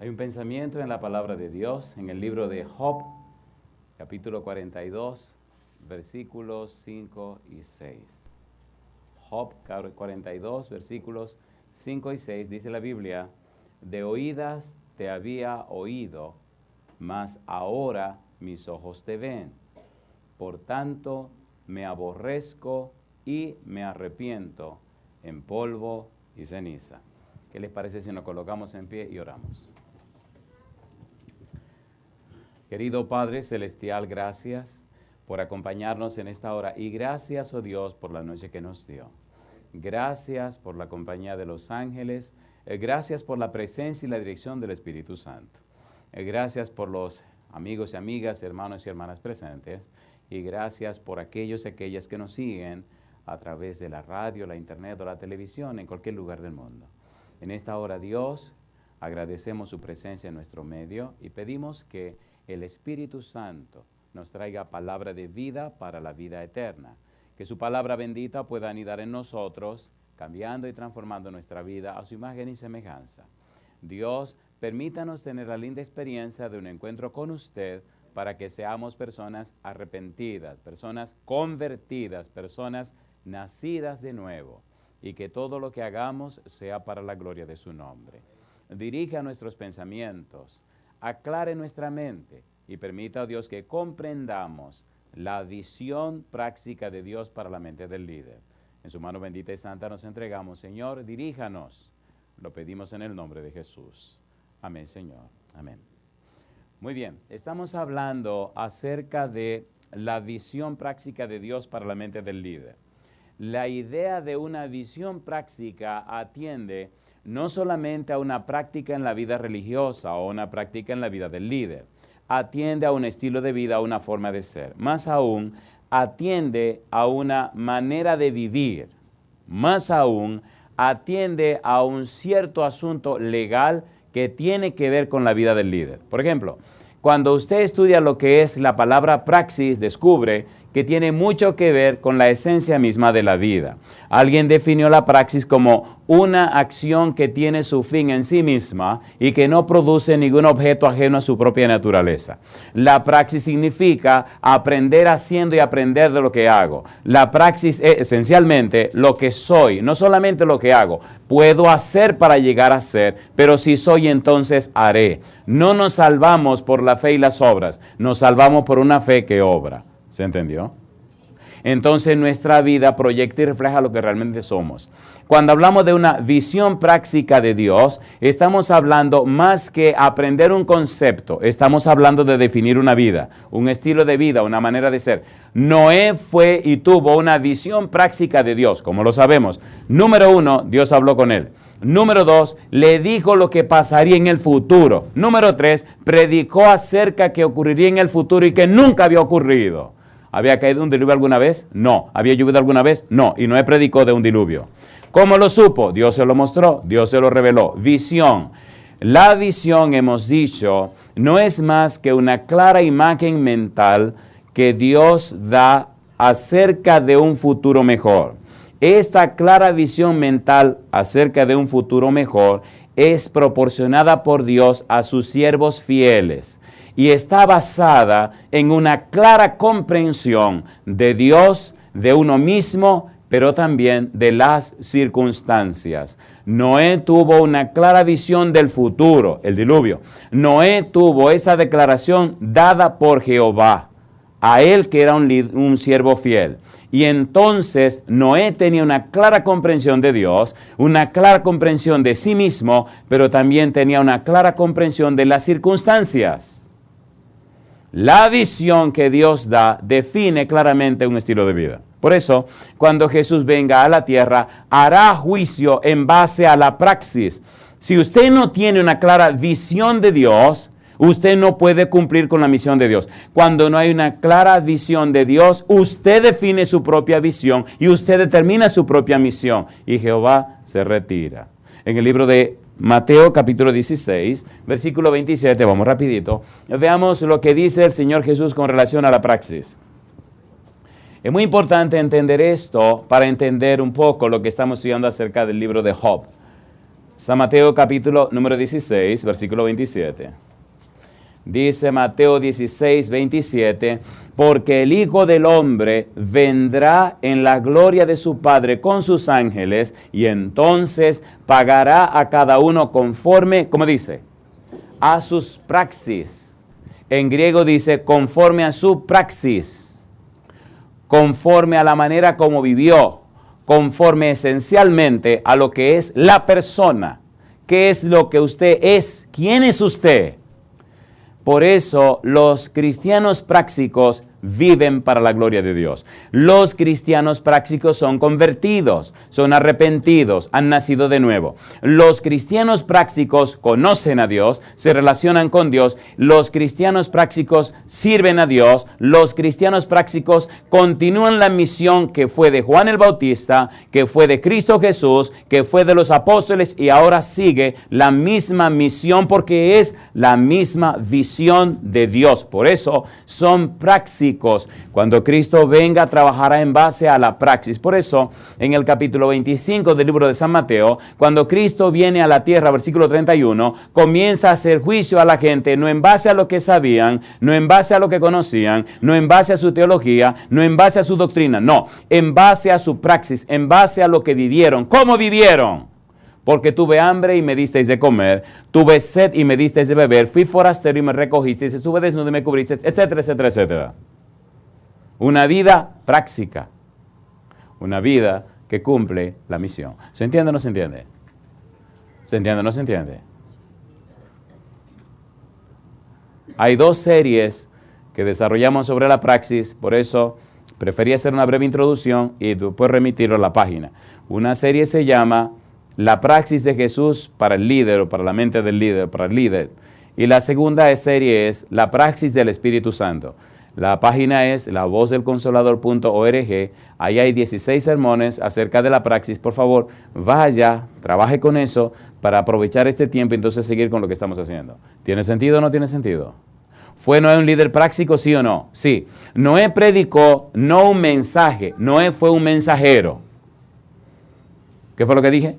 Hay un pensamiento en la palabra de Dios, en el libro de Job, capítulo 42, versículos 5 y 6. Job 42, versículos 5 y 6, dice la Biblia: de oídas te había oído, mas ahora mis ojos te ven. Por tanto, me aborrezco y me arrepiento en polvo y ceniza. ¿Qué les parece si nos colocamos en pie y oramos? Querido Padre Celestial, gracias por acompañarnos en esta hora y gracias, oh Dios, por la noche que nos dio. Gracias por la compañía de los ángeles, gracias por la presencia y la dirección del Espíritu Santo. Gracias por los amigos y amigas, hermanos y hermanas presentes, y gracias por aquellos y aquellas que nos siguen a través de la radio, la internet o la televisión en cualquier lugar del mundo. En esta hora, Dios, agradecemos su presencia en nuestro medio y pedimos que el Espíritu Santo nos traiga palabra de vida para la vida eterna. Que su palabra bendita pueda anidar en nosotros, cambiando y transformando nuestra vida a su imagen y semejanza. Dios, permítanos tener la linda experiencia de un encuentro con usted para que seamos personas arrepentidas, personas convertidas, personas nacidas de nuevo, y que todo lo que hagamos sea para la gloria de su nombre. Dirija nuestros pensamientos, aclare nuestra mente y permita a Dios que comprendamos la visión práctica de Dios para la mente del líder. En su mano bendita y santa nos entregamos. Señor, diríjanos. Lo pedimos en el nombre de Jesús. Amén, Señor. Amén. Muy bien, estamos hablando acerca de la visión práctica de Dios para la mente del líder. La idea de una visión práctica atiende no solamente a una práctica en la vida religiosa o una práctica en la vida del líder, atiende a un estilo de vida, a una forma de ser. Más aún, atiende a una manera de vivir. Más aún, atiende a un cierto asunto legal que tiene que ver con la vida del líder. Por ejemplo, cuando usted estudia lo que es la palabra praxis, descubre que tiene mucho que ver con la esencia misma de la vida. Alguien definió la praxis como una acción que tiene su fin en sí misma y que no produce ningún objeto ajeno a su propia naturaleza. La praxis significa aprender haciendo y aprender de lo que hago. La praxis es esencialmente lo que soy, no solamente lo que hago. Puedo hacer para llegar a ser, pero si soy, entonces haré. No nos salvamos por la fe y las obras, nos salvamos por una fe que obra. ¿Se entendió? Entonces nuestra vida proyecta y refleja lo que realmente somos. Cuando hablamos de una visión práctica de Dios, estamos hablando más que aprender un concepto, estamos hablando de definir una vida, un estilo de vida, una manera de ser. Noé fue y tuvo una visión práctica de Dios, como lo sabemos. Número 1, Dios habló con él. Número 2, le dijo lo que pasaría en el futuro. Número 3, predicó acerca que ocurriría en el futuro y que nunca había ocurrido. ¿Había caído un diluvio alguna vez? No. ¿Había llovido alguna vez? No. Y Noé predicó de un diluvio. ¿Cómo lo supo? Dios se lo mostró, Dios se lo reveló. Visión. La visión, hemos dicho, no es más que una clara imagen mental que Dios da acerca de un futuro mejor. Esta clara visión mental acerca de un futuro mejor es proporcionada por Dios a sus siervos fieles y está basada en una clara comprensión de Dios, de uno mismo, pero también de las circunstancias. Noé tuvo una clara visión del futuro, el diluvio. Noé tuvo esa declaración dada por Jehová, a él que era un siervo fiel. Y entonces Noé tenía una clara comprensión de Dios, una clara comprensión de sí mismo, pero también tenía una clara comprensión de las circunstancias. La visión que Dios da define claramente un estilo de vida. Por eso, cuando Jesús venga a la tierra, hará juicio en base a la praxis. Si usted no tiene una clara visión de Dios, usted no puede cumplir con la misión de Dios. Cuando no hay una clara visión de Dios, usted define su propia visión y usted determina su propia misión. Y Jehová se retira. En el libro de Mateo capítulo 16, versículo 27, vamos rapidito. Veamos lo que dice el Señor Jesús con relación a la praxis. Es muy importante entender esto para entender un poco lo que estamos estudiando acerca del libro de Job. San Mateo capítulo número 16, versículo 27. Dice Mateo 16, 27, porque el Hijo del Hombre vendrá en la gloria de su Padre con sus ángeles y entonces pagará a cada uno conforme, ¿cómo dice? A sus praxis. En griego dice conforme a su praxis, conforme a la manera como vivió, conforme esencialmente a lo que es la persona. ¿Qué es lo que usted es? ¿Quién es usted? Por eso los cristianos prácticos viven para la gloria de Dios. Los cristianos prácticos son convertidos, son arrepentidos, han nacido de nuevo. Los cristianos prácticos conocen a Dios, se relacionan con Dios. Los cristianos prácticos sirven a Dios. Los cristianos prácticos continúan la misión que fue de Juan el Bautista, que fue de Cristo Jesús, que fue de los apóstoles y ahora sigue la misma misión porque es la misma visión de Dios. Por eso son prácticos. Cuando Cristo venga, trabajará en base a la praxis. Por eso, en el capítulo 25 del libro de San Mateo, cuando Cristo viene a la tierra, versículo 31, comienza a hacer juicio a la gente, no en base a lo que sabían, no en base a lo que conocían, no en base a su teología, no en base a su doctrina, no, en base a su praxis, en base a lo que vivieron. ¿Cómo vivieron? Porque tuve hambre y me disteis de comer, tuve sed y me disteis de beber, fui forastero y me recogisteis, estuve desnudo y me cubristeis, etcétera, etcétera, etcétera. Una vida práctica, una vida que cumple la misión. ¿Se entiende o no se entiende? ¿Se entiende o no se entiende? Hay dos series que desarrollamos sobre la praxis, por eso preferí hacer una breve introducción y después remitirlo a la página. Una serie se llama La praxis de Jesús para el líder o para la mente del líder, para el líder. Y la segunda serie es La praxis del Espíritu Santo. La página es lavozdelconsolador.org. Ahí hay 16 sermones acerca de la praxis. Por favor, vaya, trabaje con eso para aprovechar este tiempo y entonces seguir con lo que estamos haciendo. ¿Tiene sentido o no tiene sentido? ¿Fue Noé un líder práctico, sí o no? Sí. Noé predicó, no un mensaje. Noé fue un mensajero. ¿Qué fue lo que dije?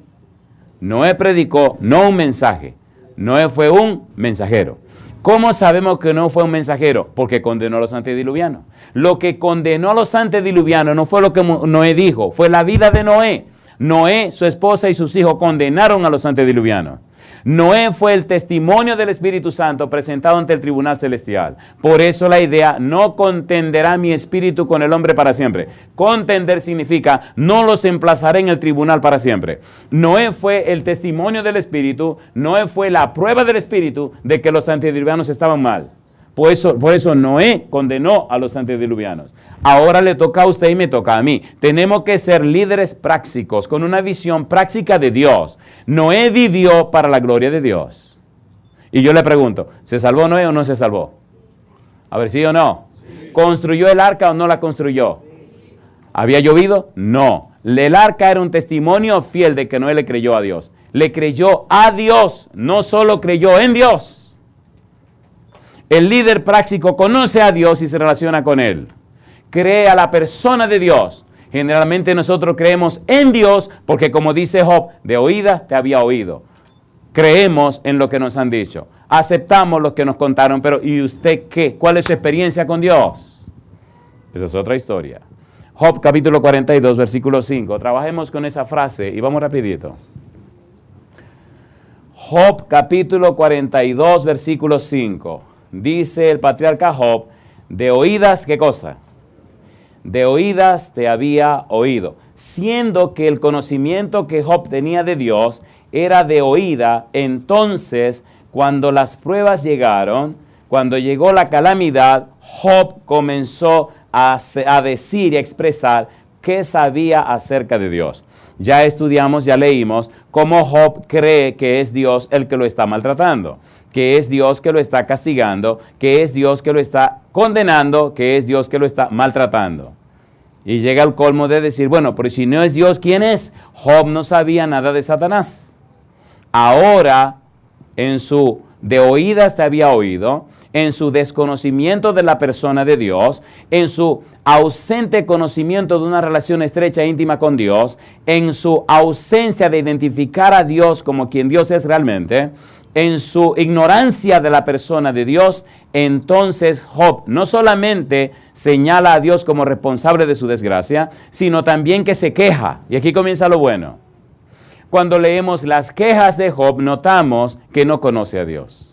Noé predicó, no un mensaje. Noé fue un mensajero. ¿Cómo sabemos que no fue un mensajero? Porque condenó a los antediluvianos. Lo que condenó a los antediluvianos no fue lo que Noé dijo, fue la vida de Noé. Noé, su esposa y sus hijos condenaron a los antediluvianos. Noé fue el testimonio del Espíritu Santo presentado ante el tribunal celestial. Por eso la idea, no contenderá mi espíritu con el hombre para siempre. Contender significa, no los emplazaré en el tribunal para siempre. Noé fue el testimonio del Espíritu, Noé fue la prueba del Espíritu de que los antediluvianos estaban mal. Por eso Noé condenó a los antediluvianos. Ahora le toca a usted y me toca a mí. Tenemos que ser líderes prácticos, con una visión práctica de Dios. Noé vivió para la gloria de Dios. Y yo le pregunto, ¿se salvó Noé o no se salvó? A ver, ¿sí o no? Sí. ¿Construyó el arca o no la construyó? Sí. ¿Había llovido? No. El arca era un testimonio fiel de que Noé le creyó a Dios. Le creyó a Dios, no solo creyó en Dios. El líder práctico conoce a Dios y se relaciona con Él. Cree a la persona de Dios. Generalmente nosotros creemos en Dios porque, como dice Job, de oídas te había oído. Creemos en lo que nos han dicho. Aceptamos lo que nos contaron, pero ¿y usted qué? ¿Cuál es su experiencia con Dios? Esa es otra historia. Job capítulo 42, versículo 5. Trabajemos con esa frase y vamos rapidito. Job capítulo 42, versículo 5. Dice el patriarca Job, de oídas, ¿qué cosa? De oídas te había oído. Siendo que el conocimiento que Job tenía de Dios era de oída, entonces cuando las pruebas llegaron, cuando llegó la calamidad, Job comenzó a decir y a expresar qué sabía acerca de Dios. Ya estudiamos, ya leímos cómo Job cree que es Dios el que lo está maltratando, que es Dios que lo está castigando, que es Dios que lo está condenando, que es Dios que lo está maltratando. Y llega al colmo de decir, bueno, pero si no es Dios, ¿quién es? Job no sabía nada de Satanás. Ahora, en su de oídas te había oído, en su desconocimiento de la persona de Dios, en su ausente conocimiento de una relación estrecha e íntima con Dios, en su ausencia de identificar a Dios como quien Dios es realmente, en su ignorancia de la persona de Dios, entonces Job no solamente señala a Dios como responsable de su desgracia, sino también que se queja. Y aquí comienza lo bueno. Cuando leemos las quejas de Job, notamos que no conoce a Dios.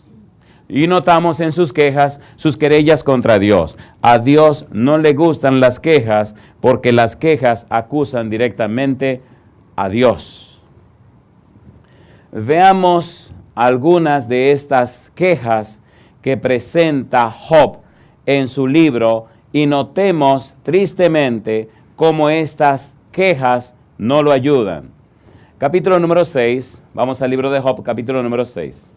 Y notamos en sus quejas, sus querellas contra Dios. A Dios no le gustan las quejas porque las quejas acusan directamente a Dios. Veamos algunas de estas quejas que presenta Job en su libro y notemos tristemente cómo estas quejas no lo ayudan. Capítulo número 6, vamos al libro de Job, capítulo número 6.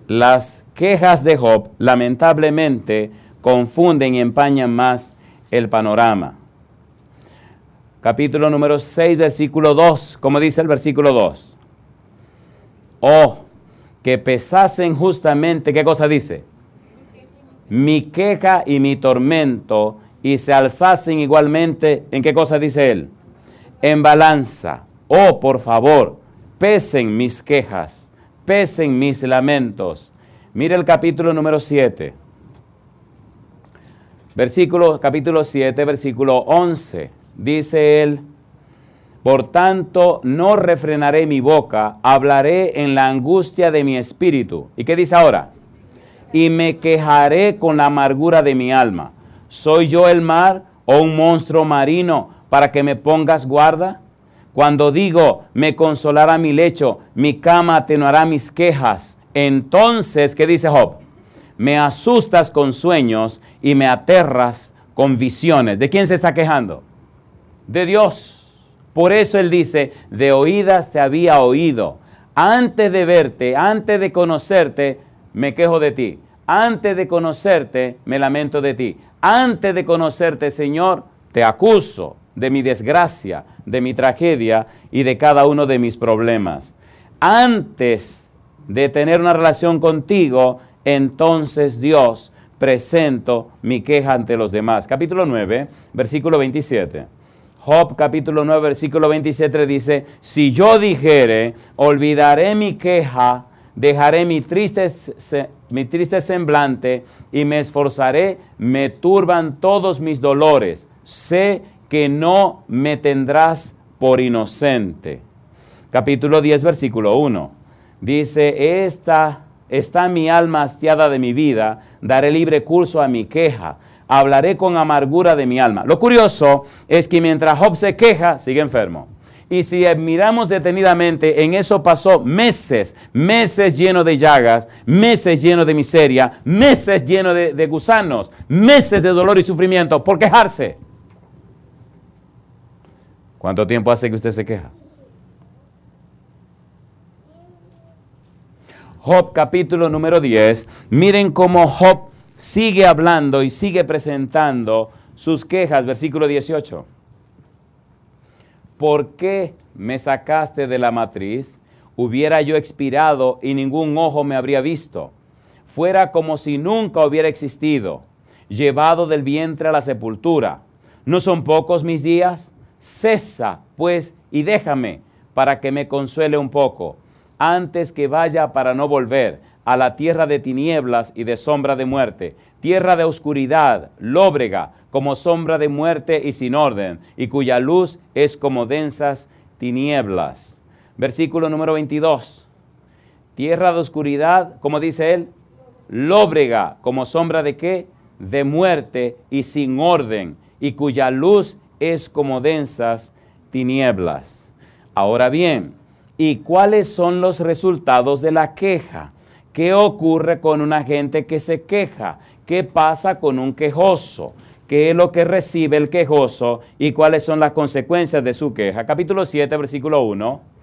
Las quejas de Job, lamentablemente, confunden y empañan más el panorama. Capítulo número 6, versículo 2. ¿Cómo dice el versículo 2? Oh, que pesasen justamente, ¿qué cosa dice? Mi queja y mi tormento, y se alzasen igualmente, ¿en qué cosa dice él? En balanza. Oh, por favor, pesen mis quejas. Pesen mis lamentos. Mire el capítulo número 7. Capítulo 7, versículo 11. Dice él, por tanto, no refrenaré mi boca, hablaré en la angustia de mi espíritu. ¿Y qué dice ahora? Y me quejaré con la amargura de mi alma. ¿Soy yo el mar o un monstruo marino para que me pongas guarda? Cuando digo, me consolará mi lecho, mi cama atenuará mis quejas. Entonces, ¿qué dice Job? Me asustas con sueños y me aterras con visiones. ¿De quién se está quejando? De Dios. Por eso él dice, de oídas te había oído. Antes de verte, antes de conocerte, me quejo de ti. Antes de conocerte, me lamento de ti. Antes de conocerte, Señor, te acuso de mi desgracia, de mi tragedia y de cada uno de mis problemas. Antes de tener una relación contigo, entonces Dios, presento mi queja ante los demás. Capítulo 9, versículo 27. Job capítulo 9, versículo 27 dice, si yo dijere, olvidaré mi queja, dejaré mi triste semblante y me esforzaré, me turban todos mis dolores. Sé que no me tendrás por inocente. Capítulo 10, versículo 1. Dice, está mi alma hastiada de mi vida, daré libre curso a mi queja, hablaré con amargura de mi alma. Lo curioso es que mientras Job se queja, sigue enfermo. Y si miramos detenidamente, en eso pasó meses llenos de llagas, meses llenos de miseria, meses llenos de gusanos, meses de dolor y sufrimiento por quejarse. ¿Cuánto tiempo hace que usted se queja? Job capítulo número 10. Miren cómo Job sigue hablando y sigue presentando sus quejas. Versículo 18. ¿Por qué me sacaste de la matriz? Hubiera yo expirado y ningún ojo me habría visto. Fuera como si nunca hubiera existido, llevado del vientre a la sepultura. ¿No son pocos mis días? Cesa, pues, y déjame, para que me consuele un poco, antes que vaya para no volver a la tierra de tinieblas y de sombra de muerte, tierra de oscuridad, lóbrega, como sombra de muerte y sin orden, y cuya luz es como densas tinieblas. Versículo número 22. Tierra de oscuridad, como dice él, lóbrega, como sombra de ¿qué? De muerte y sin orden, y cuya luz es como densas tinieblas. Ahora bien, ¿y cuáles son los resultados de la queja? ¿Qué ocurre con una gente que se queja? ¿Qué pasa con un quejoso? ¿Qué es lo que recibe el quejoso y cuáles son las consecuencias de su queja? Capítulo 7, versículo 1.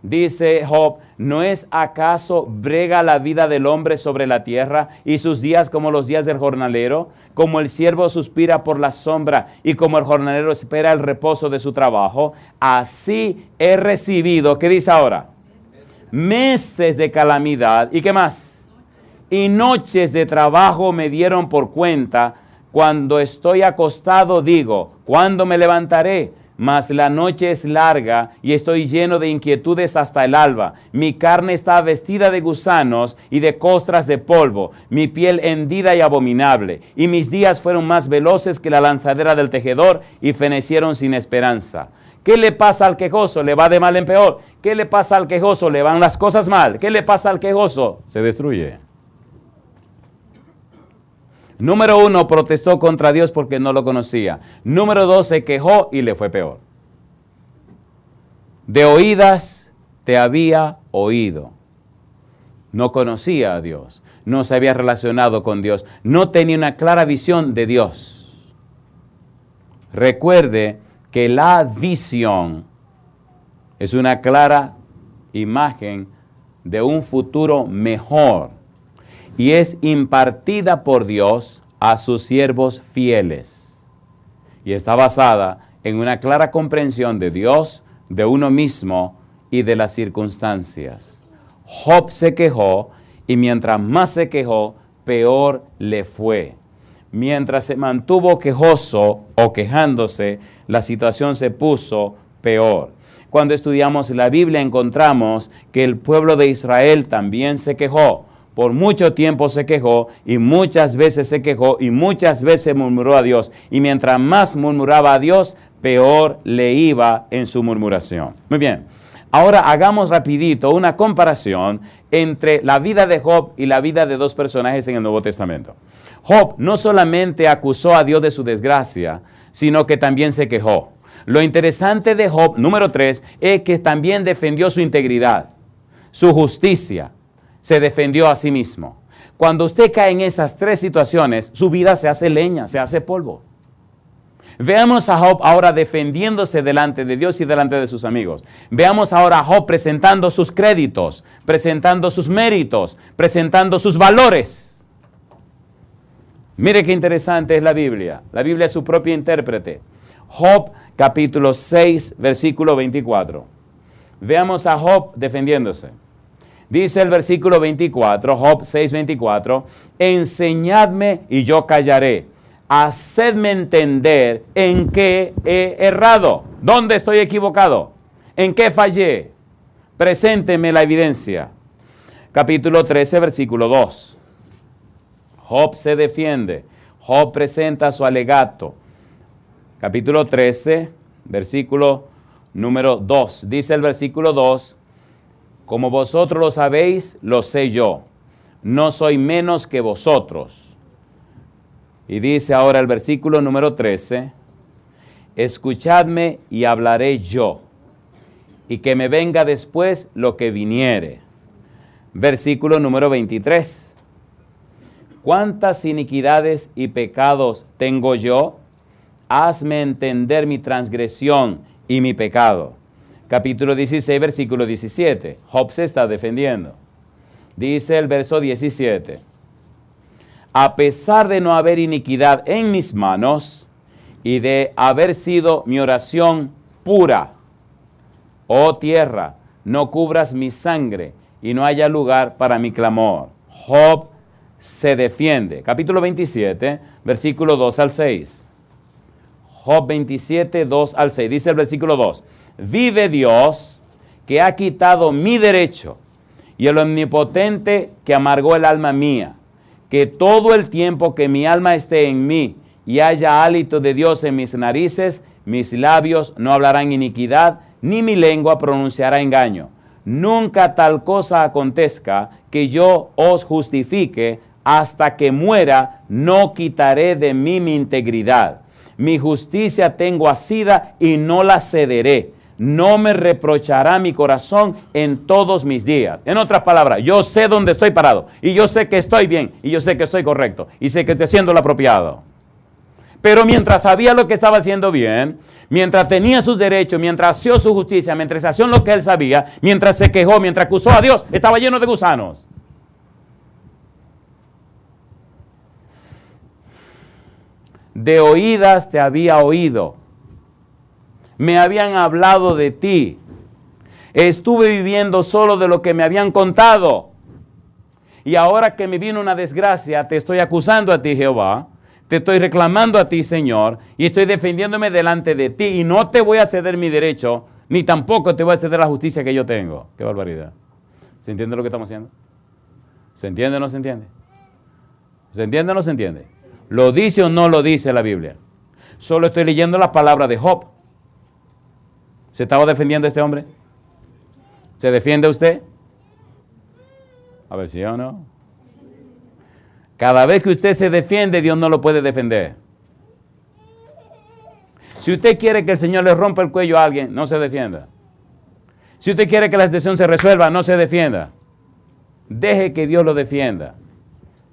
Dice Job, ¿no es acaso brega la vida del hombre sobre la tierra y sus días como los días del jornalero? Como el siervo suspira por la sombra y como el jornalero espera el reposo de su trabajo, así he recibido, ¿qué dice ahora? Meses de calamidad, ¿y qué más? Y noches de trabajo me dieron por cuenta, Cuando estoy acostado digo, ¿cuándo me levantaré? Mas la noche es larga y estoy lleno de inquietudes hasta el alba. Mi carne está vestida de gusanos y de costras de polvo, mi piel hendida y abominable. Y mis días fueron más veloces que la lanzadera del tejedor y fenecieron sin esperanza. ¿Qué le pasa al quejoso? Le va de mal en peor. ¿Qué le pasa al quejoso? Le van las cosas mal. ¿Qué le pasa al quejoso? Se destruye. Número 1, protestó contra Dios porque no lo conocía. Número 2, se quejó y le fue peor. De oídas te había oído. No conocía a Dios. No se había relacionado con Dios. No tenía una clara visión de Dios. Recuerde que la visión es una clara imagen de un futuro mejor. Y es impartida por Dios a sus siervos fieles. Y está basada en una clara comprensión de Dios, de uno mismo y de las circunstancias. Job se quejó y mientras más se quejó, peor le fue. Mientras se mantuvo quejoso o quejándose, la situación se puso peor. Cuando estudiamos la Biblia encontramos que el pueblo de Israel también se quejó. Por mucho tiempo se quejó y muchas veces se quejó y muchas veces murmuró a Dios. Y mientras más murmuraba a Dios, peor le iba en su murmuración. Muy bien, ahora hagamos rapidito una comparación entre la vida de Job y la vida de dos personajes en el Nuevo Testamento. Job no solamente acusó a Dios de su desgracia, sino que también se quejó. Lo interesante de Job, número 3, es que también defendió su integridad, su justicia. Se defendió a sí mismo. Cuando usted cae en esas tres situaciones, su vida se hace leña, se hace polvo. Veamos a Job ahora defendiéndose delante de Dios y delante de sus amigos. Veamos ahora a Job presentando sus créditos, presentando sus méritos, presentando sus valores. Mire qué interesante es la Biblia. La Biblia es su propio intérprete. Job capítulo 6, versículo 24. Veamos a Job defendiéndose. Dice el versículo 24, Job 6:24, enseñadme y yo callaré, hacedme entender en qué he errado, dónde estoy equivocado, en qué fallé, presénteme la evidencia. Capítulo 13, versículo 2, Job se defiende, Job presenta su alegato. Capítulo 13, versículo número 2, dice el versículo 2, como vosotros lo sabéis, lo sé yo. No soy menos que vosotros. Y dice ahora el versículo número 13, escuchadme y hablaré yo, y que me venga después lo que viniere. Versículo número 23, ¿cuántas iniquidades y pecados tengo yo? Hazme entender mi transgresión y mi pecado. Capítulo 16, versículo 17. Job se está defendiendo. Dice el verso 17. A pesar de no haber iniquidad en mis manos y de haber sido mi oración pura, oh tierra, no cubras mi sangre y no haya lugar para mi clamor. Job se defiende. Capítulo 27, versículo 2 al 6. Job 27, 2 al 6. Dice el versículo 2. Vive Dios, que ha quitado mi derecho, y el omnipotente que amargó el alma mía, que todo el tiempo que mi alma esté en mí y haya hálito de Dios en mis narices, mis labios no hablarán iniquidad, ni mi lengua pronunciará engaño. Nunca tal cosa acontezca que yo os justifique, hasta que muera no quitaré de mí mi integridad. Mi justicia tengo asida y no la cederé. No me reprochará mi corazón en todos mis días. En otras palabras, yo sé dónde estoy parado. Y yo sé que estoy bien. Y yo sé que estoy correcto. Y sé que estoy haciendo lo apropiado. Pero mientras sabía lo que estaba haciendo bien, mientras tenía sus derechos, mientras hacía su justicia, mientras hacía lo que él sabía, mientras se quejó, mientras acusó a Dios, estaba lleno de gusanos. De oídas te había oído. Me habían hablado de ti. Estuve viviendo solo de lo que me habían contado. Y ahora que me vino una desgracia, te estoy acusando a ti, Jehová. te estoy reclamando a ti, Señor, y estoy defendiéndome delante de ti, y no te voy a ceder mi derecho, ni tampoco te voy a ceder la justicia que yo tengo. ¡Qué barbaridad! ¿Se entiende lo que estamos haciendo? ¿Se entiende o no se entiende? ¿Se entiende o no se entiende? ¿Lo dice o no lo dice la Biblia? Solo estoy leyendo la palabra de Job. ¿Se estaba defendiendo este hombre? ¿Se defiende usted? A ver, ¿sí o no? Cada vez que usted se defiende, Dios no lo puede defender. Si usted quiere que el Señor le rompa el cuello a alguien, no se defienda. Si usted quiere que la situación se resuelva, no se defienda. Deje que Dios lo defienda.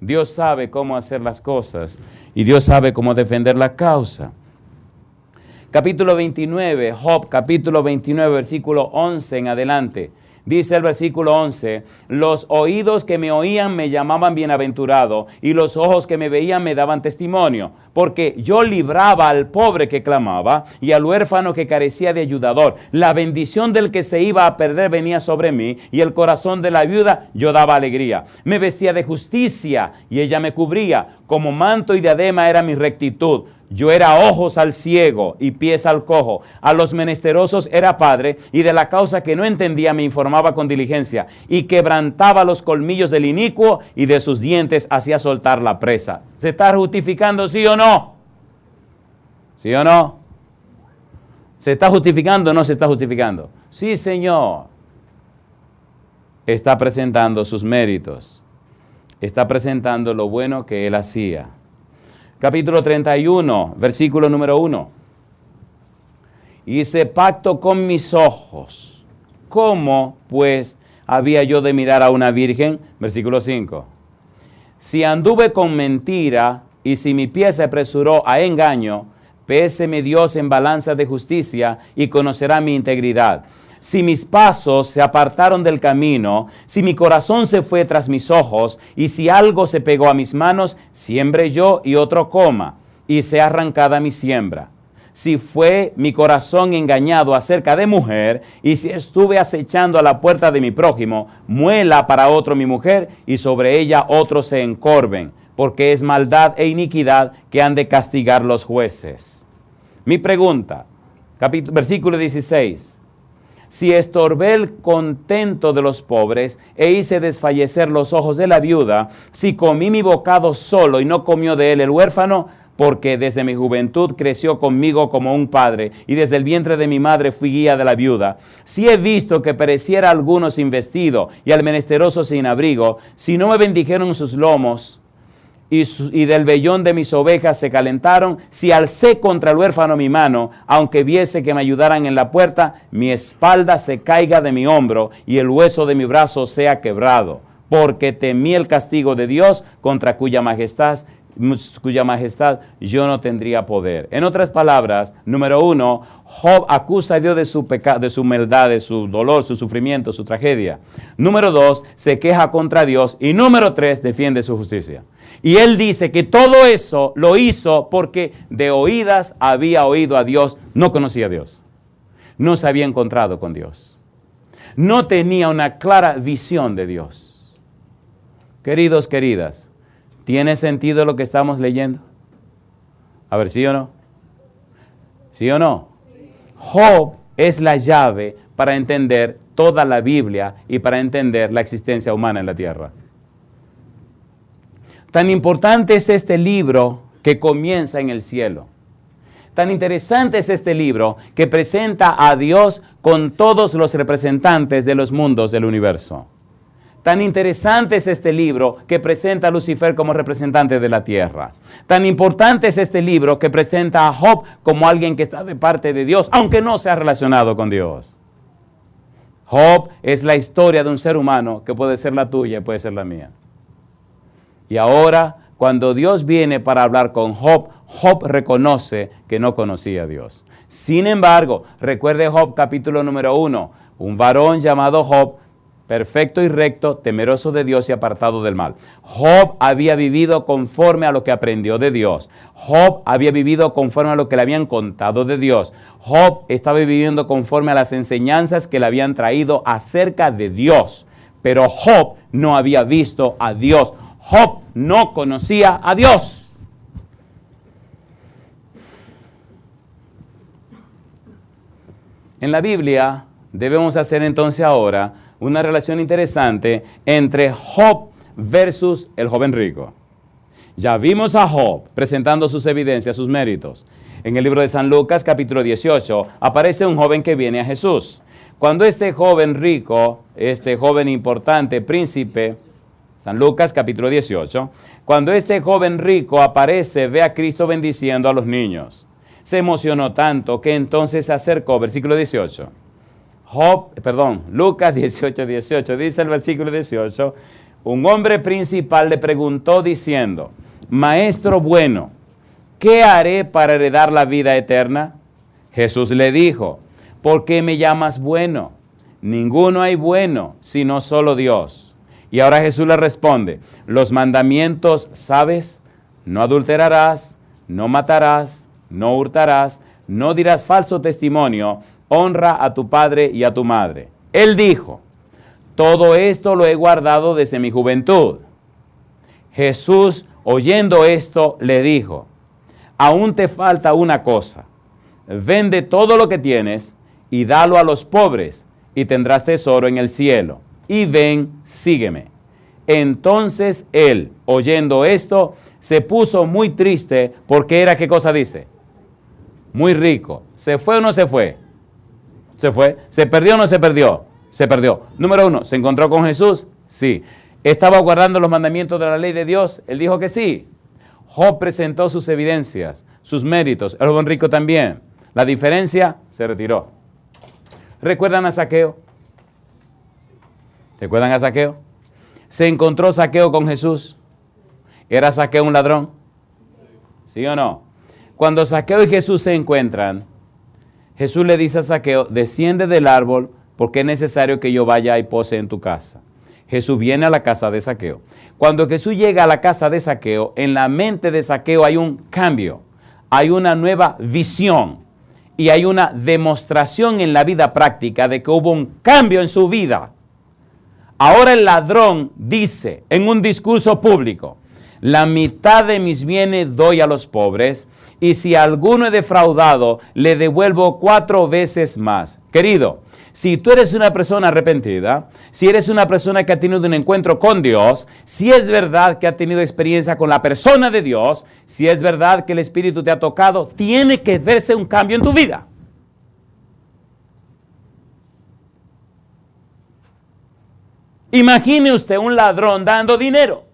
Dios sabe cómo hacer las cosas y Dios sabe cómo defender la causa. Capítulo 29, Job, capítulo 29, versículo 11 en adelante. Dice el versículo 11, los oídos que me oían me llamaban bienaventurado, y los ojos que me veían me daban testimonio, porque yo libraba al pobre que clamaba, y al huérfano que carecía de ayudador. La bendición del que se iba a perder venía sobre mí, y el corazón de la viuda yo daba alegría. Me vestía de justicia, y ella me cubría, como manto y diadema era mi rectitud. Yo era ojos al ciego y pies al cojo. A los menesterosos era padre, y de la causa que no entendía me informaba con diligencia, y quebrantaba los colmillos del inicuo, y de sus dientes hacía soltar la presa. ¿Se está justificando, sí o no? ¿Sí o no? ¿Se está justificando o no se está justificando? Sí, Señor. Está presentando sus méritos. Está presentando lo bueno que Él hacía. Capítulo 31, versículo número 1. Hice pacto con mis ojos. ¿Cómo, pues, había yo de mirar a una virgen? Versículo 5. Si anduve con mentira, y si mi pie se apresuró a engaño, péseme Dios en balanza de justicia, y conocerá mi integridad. Si mis pasos se apartaron del camino, si mi corazón se fue tras mis ojos, y si algo se pegó a mis manos, siembre yo y otro coma, y sea arrancada mi siembra. Si fue mi corazón engañado acerca de mujer, y si estuve acechando a la puerta de mi prójimo, muela para otro mi mujer, y sobre ella otros se encorven, porque es maldad e iniquidad que han de castigar los jueces. Mi pregunta, versículo 16. Si estorbé el contento de los pobres e hice desfallecer los ojos de la viuda, si comí mi bocado solo y no comió de él el huérfano, porque desde mi juventud creció conmigo como un padre, y desde el vientre de mi madre fui guía de la viuda. Si he visto que pereciera alguno sin vestido y al menesteroso sin abrigo, si no me bendijeron sus lomos, y del vellón de mis ovejas se calentaron, si alcé contra el huérfano mi mano, aunque viese que me ayudaran en la puerta, mi espalda se caiga de mi hombro y el hueso de mi brazo sea quebrado, porque temí el castigo de Dios, contra cuya majestad yo no tendría poder. En otras palabras, número 1, Job acusa a Dios de su pecado, de su maldad, de su dolor, su sufrimiento, su tragedia. Número 2, se queja contra Dios. Y número 3, defiende su justicia. Y él dice que todo eso lo hizo porque de oídas había oído a Dios, no conocía a Dios. No se había encontrado con Dios. No tenía una clara visión de Dios. Queridos, queridas, ¿tiene sentido lo que estamos leyendo? A ver, ¿sí o no? ¿Sí o no? Job es la llave para entender toda la Biblia y para entender la existencia humana en la tierra. Tan importante es este libro que comienza en el cielo. Tan interesante es este libro que presenta a Dios con todos los representantes de los mundos del universo. Tan interesante es este libro que presenta a Lucifer como representante de la tierra. Tan importante es este libro que presenta a Job como alguien que está de parte de Dios, aunque no se ha relacionado con Dios. Job es la historia de un ser humano que puede ser la tuya y puede ser la mía. Y ahora, cuando Dios viene para hablar con Job, Job reconoce que no conocía a Dios. Sin embargo, recuerde Job capítulo número 1, un varón llamado Job, perfecto y recto, temeroso de Dios y apartado del mal. Job había vivido conforme a lo que aprendió de Dios. Job había vivido conforme a lo que le habían contado de Dios. Job estaba viviendo conforme a las enseñanzas que le habían traído acerca de Dios. Pero Job no había visto a Dios. Job no conocía a Dios. En la Biblia debemos hacer entonces ahora una relación interesante entre Job versus el joven rico. Ya vimos a Job presentando sus evidencias, sus méritos. En el libro de San Lucas, capítulo 18, aparece un joven que viene a Jesús. Cuando este joven rico, este joven importante, príncipe, San Lucas, capítulo 18, cuando este joven rico aparece, ve a Cristo bendiciendo a los niños. Se emocionó tanto que entonces se acercó, versículo 18. Lucas 18, 18, dice el versículo 18, un hombre principal le preguntó diciendo, Maestro bueno, ¿qué haré para heredar la vida eterna? Jesús le dijo, ¿por qué me llamas bueno? Ninguno hay bueno, sino solo Dios. Y ahora Jesús le responde, los mandamientos, ¿sabes? No adulterarás, no matarás, no hurtarás, no dirás falso testimonio, honra a tu padre y a tu madre. Él dijo, todo esto lo he guardado desde mi juventud. Jesús, oyendo esto, le dijo, aún te falta una cosa. Vende todo lo que tienes y dalo a los pobres y tendrás tesoro en el cielo. Y ven, sígueme. Entonces él, oyendo esto, se puso muy triste porque era, ¿qué cosa dice? Muy rico. ¿Se fue o no se fue? Se fue. ¿Se perdió o no se perdió? Se perdió. Número 1, ¿se encontró con Jesús? Sí. ¿Estaba guardando los mandamientos de la ley de Dios? Él dijo que sí. Job presentó sus evidencias, sus méritos. El joven rico también. La diferencia, se retiró. ¿Recuerdan a Zaqueo? ¿Recuerdan a Zaqueo? ¿Se encontró Zaqueo con Jesús? ¿Era Zaqueo un ladrón? ¿Sí o no? Cuando Zaqueo y Jesús se encuentran, Jesús le dice a Zaqueo, desciende del árbol porque es necesario que yo vaya y pose en tu casa. Jesús viene a la casa de Zaqueo. Cuando Jesús llega a la casa de Zaqueo, en la mente de Zaqueo hay un cambio, hay una nueva visión y hay una demostración en la vida práctica de que hubo un cambio en su vida. Ahora el ladrón dice en un discurso público, la mitad de mis bienes doy a los pobres y si alguno he defraudado, le devuelvo 4 veces más. Querido, si tú eres una persona arrepentida, si eres una persona que ha tenido un encuentro con Dios, si es verdad que ha tenido experiencia con la persona de Dios, si es verdad que el Espíritu te ha tocado, tiene que verse un cambio en tu vida. Imagine usted un ladrón dando dinero.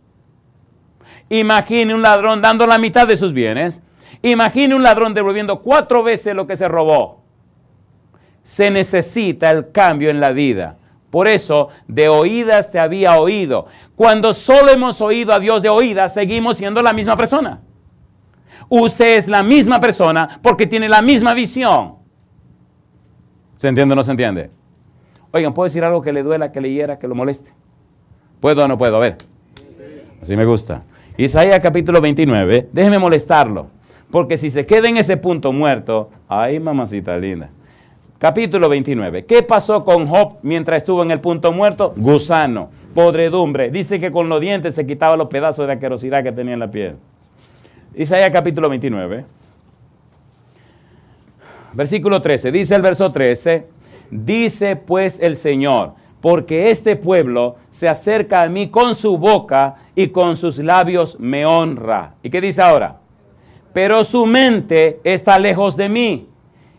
Imagine un ladrón dando la mitad de sus bienes. Imagine un ladrón devolviendo 4 veces lo que se robó. Se necesita el cambio en la vida. Por eso, de oídas te había oído. Cuando solo hemos oído a Dios de oídas, seguimos siendo la misma persona. Usted es la misma persona porque tiene la misma visión. ¿Se entiende o no se entiende? Oigan, ¿puedo decir algo que le duela, que le hiera, que lo moleste? ¿Puedo o no puedo? A ver. Así me gusta. Isaías capítulo 29. Déjeme molestarlo. Porque si se queda en ese punto muerto, ay, mamacita linda. Capítulo 29. ¿Qué pasó con Job mientras estuvo en el punto muerto? Gusano, podredumbre. Dice que con los dientes se quitaba los pedazos de asquerosidad que tenía en la piel. Isaías capítulo 29. Versículo 13. Dice el verso 13. Dice pues el Señor, porque este pueblo se acerca a mí con su boca y con sus labios me honra. ¿Y qué dice ahora? Pero su mente está lejos de mí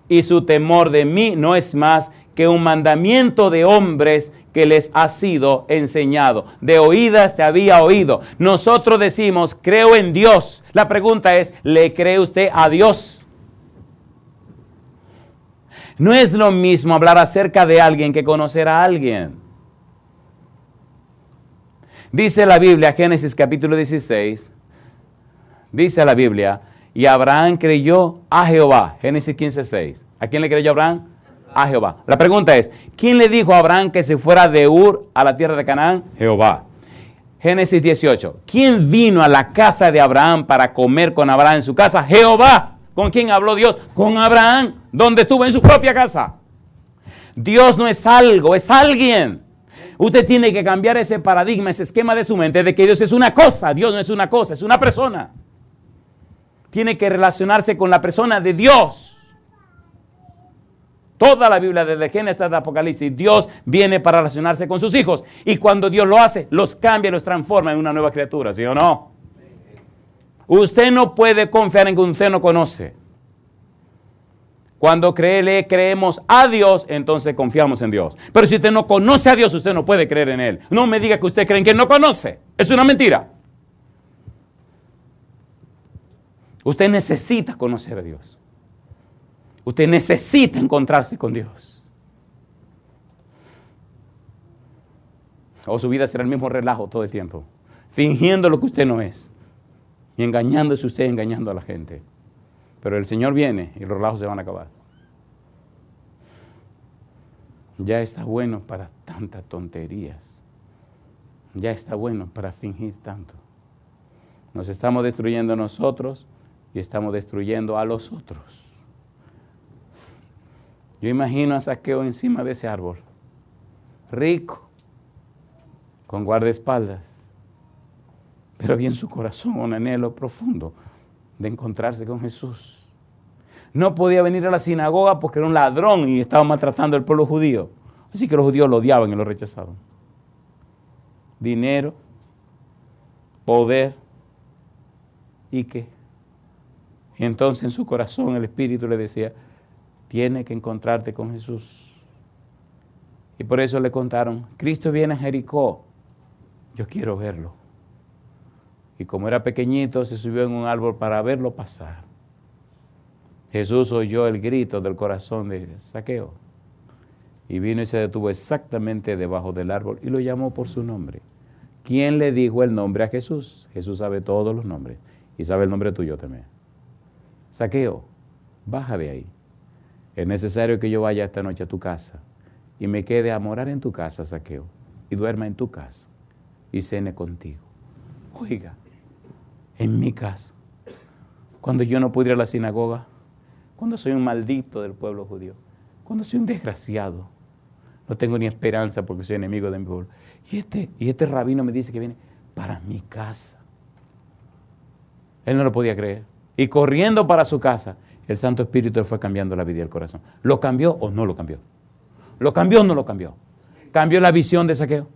y su temor de mí no es más que un mandamiento de hombres que les ha sido enseñado. De oídas te había oído. Nosotros decimos, creo en Dios. La pregunta es, ¿le cree usted a Dios? No es lo mismo hablar acerca de alguien que conocer a alguien. Dice la Biblia, Génesis capítulo 16, dice la Biblia, y Abraham creyó a Jehová. Génesis 15:6. ¿A quién le creyó Abraham? A Jehová. La pregunta es, ¿quién le dijo a Abraham que se fuera de Ur a la tierra de Canaán? Jehová. Génesis 18. ¿Quién vino a la casa de Abraham para comer con Abraham en su casa? Jehová. ¿Con quién habló Dios? Con Abraham, donde estuvo en su propia casa. Dios no es algo, es alguien. Usted tiene que cambiar ese paradigma, ese esquema de su mente de que Dios es una cosa. Dios no es una cosa, es una persona. Tiene que relacionarse con la persona de Dios. Toda la Biblia, desde Génesis hasta Apocalipsis, Dios viene para relacionarse con sus hijos. Y cuando Dios lo hace, los cambia, los transforma en una nueva criatura, ¿sí o no? Usted no puede confiar en que usted no conoce. Cuando creemos a Dios, entonces confiamos en Dios. Pero si usted no conoce a Dios, usted no puede creer en Él. No me diga que usted cree en quien no conoce. Es una mentira. Usted necesita conocer a Dios. Usted necesita encontrarse con Dios. O su vida será el mismo relajo todo el tiempo, fingiendo lo que usted no es. Y engañándose usted, engañando a la gente. Pero el Señor viene y los relajos se van a acabar. Ya está bueno para tantas tonterías. Ya está bueno para fingir tanto. Nos estamos destruyendo nosotros y estamos destruyendo a los otros. Yo imagino a Zaqueo encima de ese árbol, rico, con guardaespaldas, pero había en su corazón un anhelo profundo de encontrarse con Jesús. No podía venir a la sinagoga porque era un ladrón y estaba maltratando al pueblo judío. Así que los judíos lo odiaban y lo rechazaban. Dinero, poder, ¿y qué? Y entonces en su corazón el Espíritu le decía, tienes que encontrarte con Jesús. Y por eso le contaron, Cristo viene a Jericó, yo quiero verlo. Y como era pequeñito, se subió en un árbol para verlo pasar. Jesús oyó el grito del corazón de Zaqueo. Y vino y se detuvo exactamente debajo del árbol y lo llamó por su nombre. ¿Quién le dijo el nombre a Jesús? Jesús sabe todos los nombres y sabe el nombre tuyo también. Zaqueo, baja de ahí. Es necesario que yo vaya esta noche a tu casa y me quede a morar en tu casa, Zaqueo, y duerma en tu casa y cene contigo. Oiga, en mi casa, cuando yo no puedo ir a la sinagoga, cuando soy un maldito del pueblo judío, cuando soy un desgraciado, no tengo ni esperanza porque soy enemigo de mi pueblo. Y este rabino me dice que viene para mi casa. Él no lo podía creer. Y corriendo para su casa, el Santo Espíritu le fue cambiando la vida y el corazón. ¿Lo cambió o no lo cambió? ¿Lo cambió o no lo cambió? ¿Cambió la visión de Zaqueo?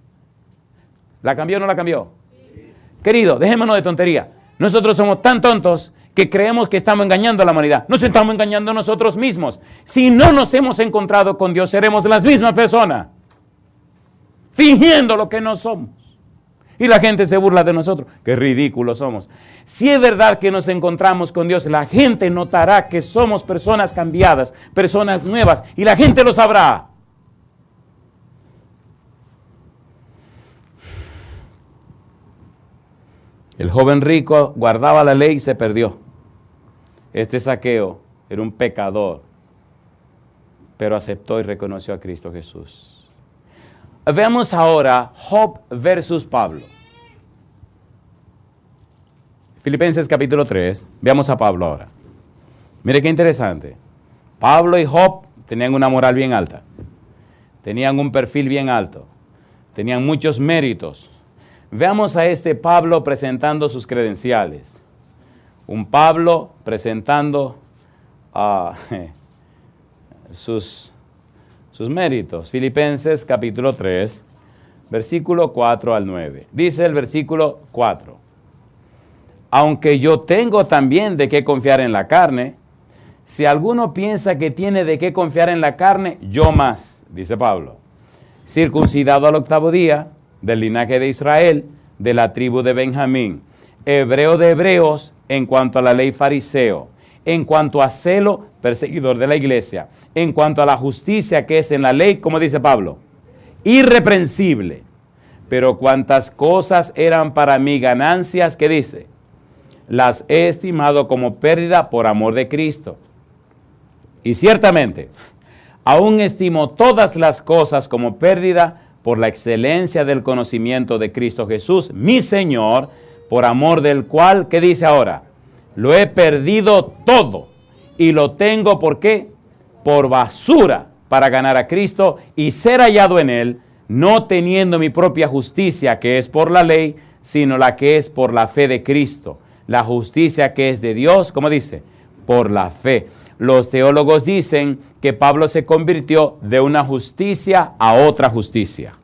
¿La cambió o no la cambió? Sí. Querido, dejémonos de tontería. Nosotros somos tan tontos que creemos que estamos engañando a la humanidad. Nos estamos engañando a nosotros mismos. Si no nos hemos encontrado con Dios, seremos las mismas personas, fingiendo lo que no somos. Y la gente se burla de nosotros. Qué ridículos somos. Si es verdad que nos encontramos con Dios, la gente notará que somos personas cambiadas, personas nuevas, y la gente lo sabrá. El joven rico guardaba la ley y se perdió. Este Zaqueo era un pecador, pero aceptó y reconoció a Cristo Jesús. Veamos ahora Job versus Pablo. Filipenses capítulo 3, veamos a Pablo ahora. Mire qué interesante. Pablo y Job tenían una moral bien alta, tenían un perfil bien alto, tenían muchos méritos. Veamos a este Pablo presentando sus credenciales. Un Pablo presentando sus méritos. Filipenses capítulo 3, versículo 4 al 9. Dice el versículo 4. Aunque yo tengo también de qué confiar en la carne, si alguno piensa que tiene de qué confiar en la carne, yo más, dice Pablo. Circuncidado al 8º día, del linaje de Israel, de la tribu de Benjamín, hebreo de hebreos, en cuanto a la ley fariseo, en cuanto a celo, perseguidor de la iglesia, en cuanto a la justicia que es en la ley, como dice Pablo, irreprensible. Pero cuantas cosas eran para mí ganancias, ¿qué dice? Las he estimado como pérdida por amor de Cristo. Y ciertamente, aún estimo todas las cosas como pérdida por la excelencia del conocimiento de Cristo Jesús, mi Señor, por amor del cual, ¿qué dice ahora? Lo he perdido todo y lo tengo, ¿por qué? Por basura, para ganar a Cristo y ser hallado en Él, no teniendo mi propia justicia, que es por la ley, sino la que es por la fe de Cristo. La justicia que es de Dios, ¿cómo dice? Por la fe. Los teólogos dicen que Pablo se convirtió de una justicia a otra justicia.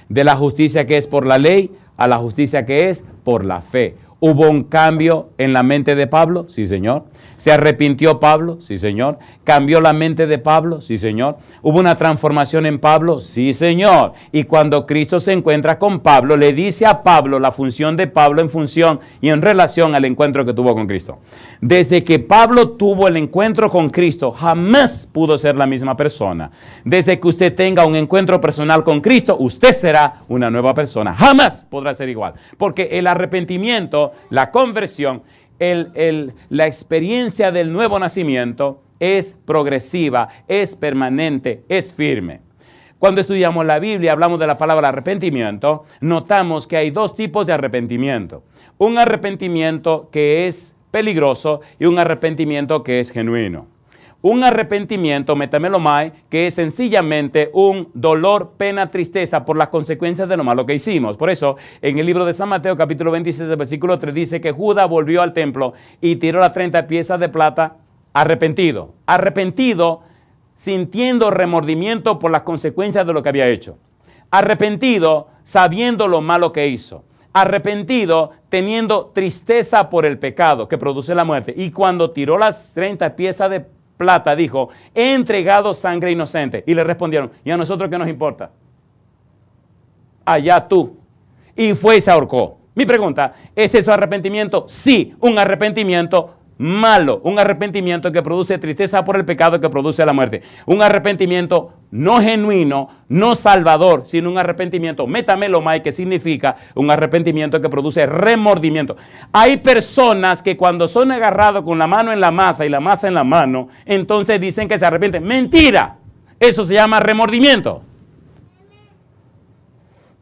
De la justicia que es por la ley a la justicia que es por la fe. ¿Hubo un cambio en la mente de Pablo? Sí, Señor. ¿Se arrepintió Pablo? Sí, Señor. ¿Cambió la mente de Pablo? Sí, Señor. ¿Hubo una transformación en Pablo? Sí, Señor. Y cuando Cristo se encuentra con Pablo, le dice a Pablo la función de Pablo en función y en relación al encuentro que tuvo con Cristo. Desde que Pablo tuvo el encuentro con Cristo, jamás pudo ser la misma persona. Desde que usted tenga un encuentro personal con Cristo, usted será una nueva persona. Jamás podrá ser igual. Porque el arrepentimiento, la conversión, la experiencia del nuevo nacimiento es progresiva, es permanente, es firme. Cuando estudiamos la Biblia, hablamos de la palabra arrepentimiento, notamos que hay dos tipos de arrepentimiento. Un arrepentimiento que es peligroso y un arrepentimiento que es genuino. Un arrepentimiento, metamelomai, que es sencillamente un dolor, pena, tristeza por las consecuencias de lo malo que hicimos. Por eso, en el libro de San Mateo, capítulo 26, versículo 3, dice que Judas volvió al templo y tiró las 30 piezas de plata arrepentido. Arrepentido, sintiendo remordimiento por las consecuencias de lo que había hecho. Arrepentido, sabiendo lo malo que hizo. Arrepentido, teniendo tristeza por el pecado que produce la muerte. Y cuando tiró las 30 piezas de plata, dijo, he entregado sangre inocente. Y le respondieron, ¿y a nosotros qué nos importa? Allá tú. Y fue y se ahorcó. Mi pregunta, ¿es eso arrepentimiento? Sí, un arrepentimiento malo, un arrepentimiento que produce tristeza por el pecado que produce la muerte. Un arrepentimiento no genuino, no salvador, sino un arrepentimiento metamelomai, que significa un arrepentimiento que produce remordimiento. Hay personas que cuando son agarrados con la mano en la masa y la masa en la mano, entonces dicen que se arrepienten. ¡Mentira! Eso se llama remordimiento.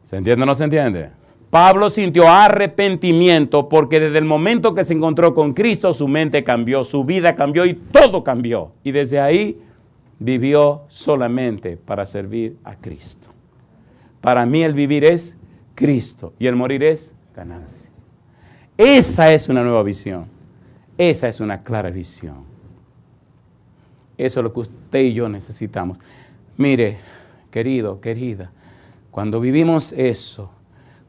¿Se entiende o no se entiende? Pablo sintió arrepentimiento porque desde el momento que se encontró con Cristo, su mente cambió, su vida cambió y todo cambió. Y desde ahí vivió solamente para servir a Cristo. Para mí el vivir es Cristo y el morir es ganancia. Esa es una nueva visión. Esa es una clara visión. Eso es lo que usted y yo necesitamos. Mire, querido, querida, cuando vivimos eso,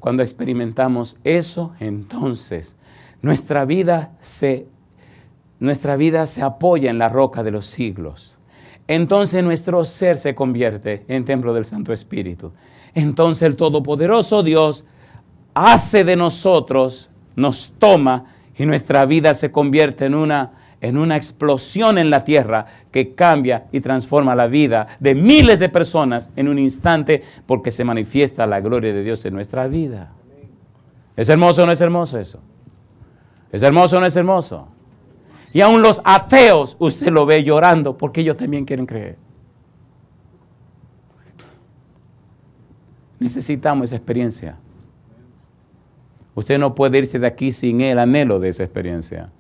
cuando experimentamos eso, entonces nuestra vida se apoya en la roca de los siglos. Entonces nuestro ser se convierte en templo del Santo Espíritu. Entonces el Todopoderoso Dios hace de nosotros, nos toma y nuestra vida se convierte en una explosión en la tierra que cambia y transforma la vida de miles de personas en un instante porque se manifiesta la gloria de Dios en nuestra vida. ¿Es hermoso o no es hermoso eso? ¿Es hermoso o no es hermoso? Y aún los ateos usted lo ve llorando porque ellos también quieren creer. Necesitamos esa experiencia. Usted no puede irse de aquí sin el anhelo de esa experiencia.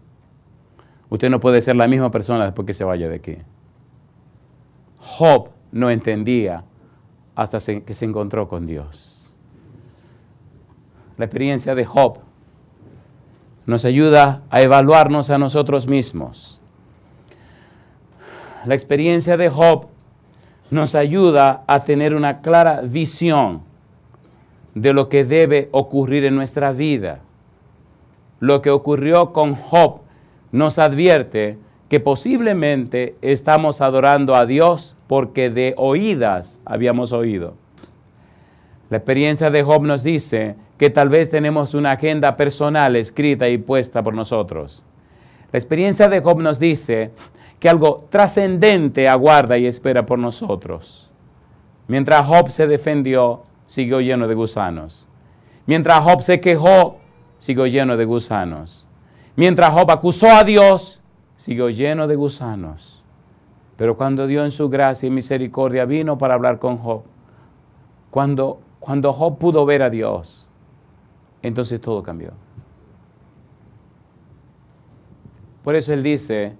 Usted no puede ser la misma persona después que se vaya de aquí. Job no entendía hasta que se encontró con Dios. La experiencia de Job nos ayuda a evaluarnos a nosotros mismos. La experiencia de Job nos ayuda a tener una clara visión de lo que debe ocurrir en nuestra vida. Lo que ocurrió con Job nos advierte que posiblemente estamos adorando a Dios porque de oídas habíamos oído. La experiencia de Job nos dice que tal vez tenemos una agenda personal escrita y puesta por nosotros. La experiencia de Job nos dice que algo trascendente aguarda y espera por nosotros. Mientras Job se defendió, siguió lleno de gusanos. Mientras Job se quejó, siguió lleno de gusanos. Mientras Job acusó a Dios, siguió lleno de gusanos. Pero cuando Dios en su gracia y misericordia vino para hablar con Job, cuando Job pudo ver a Dios, entonces todo cambió. Por eso él dice,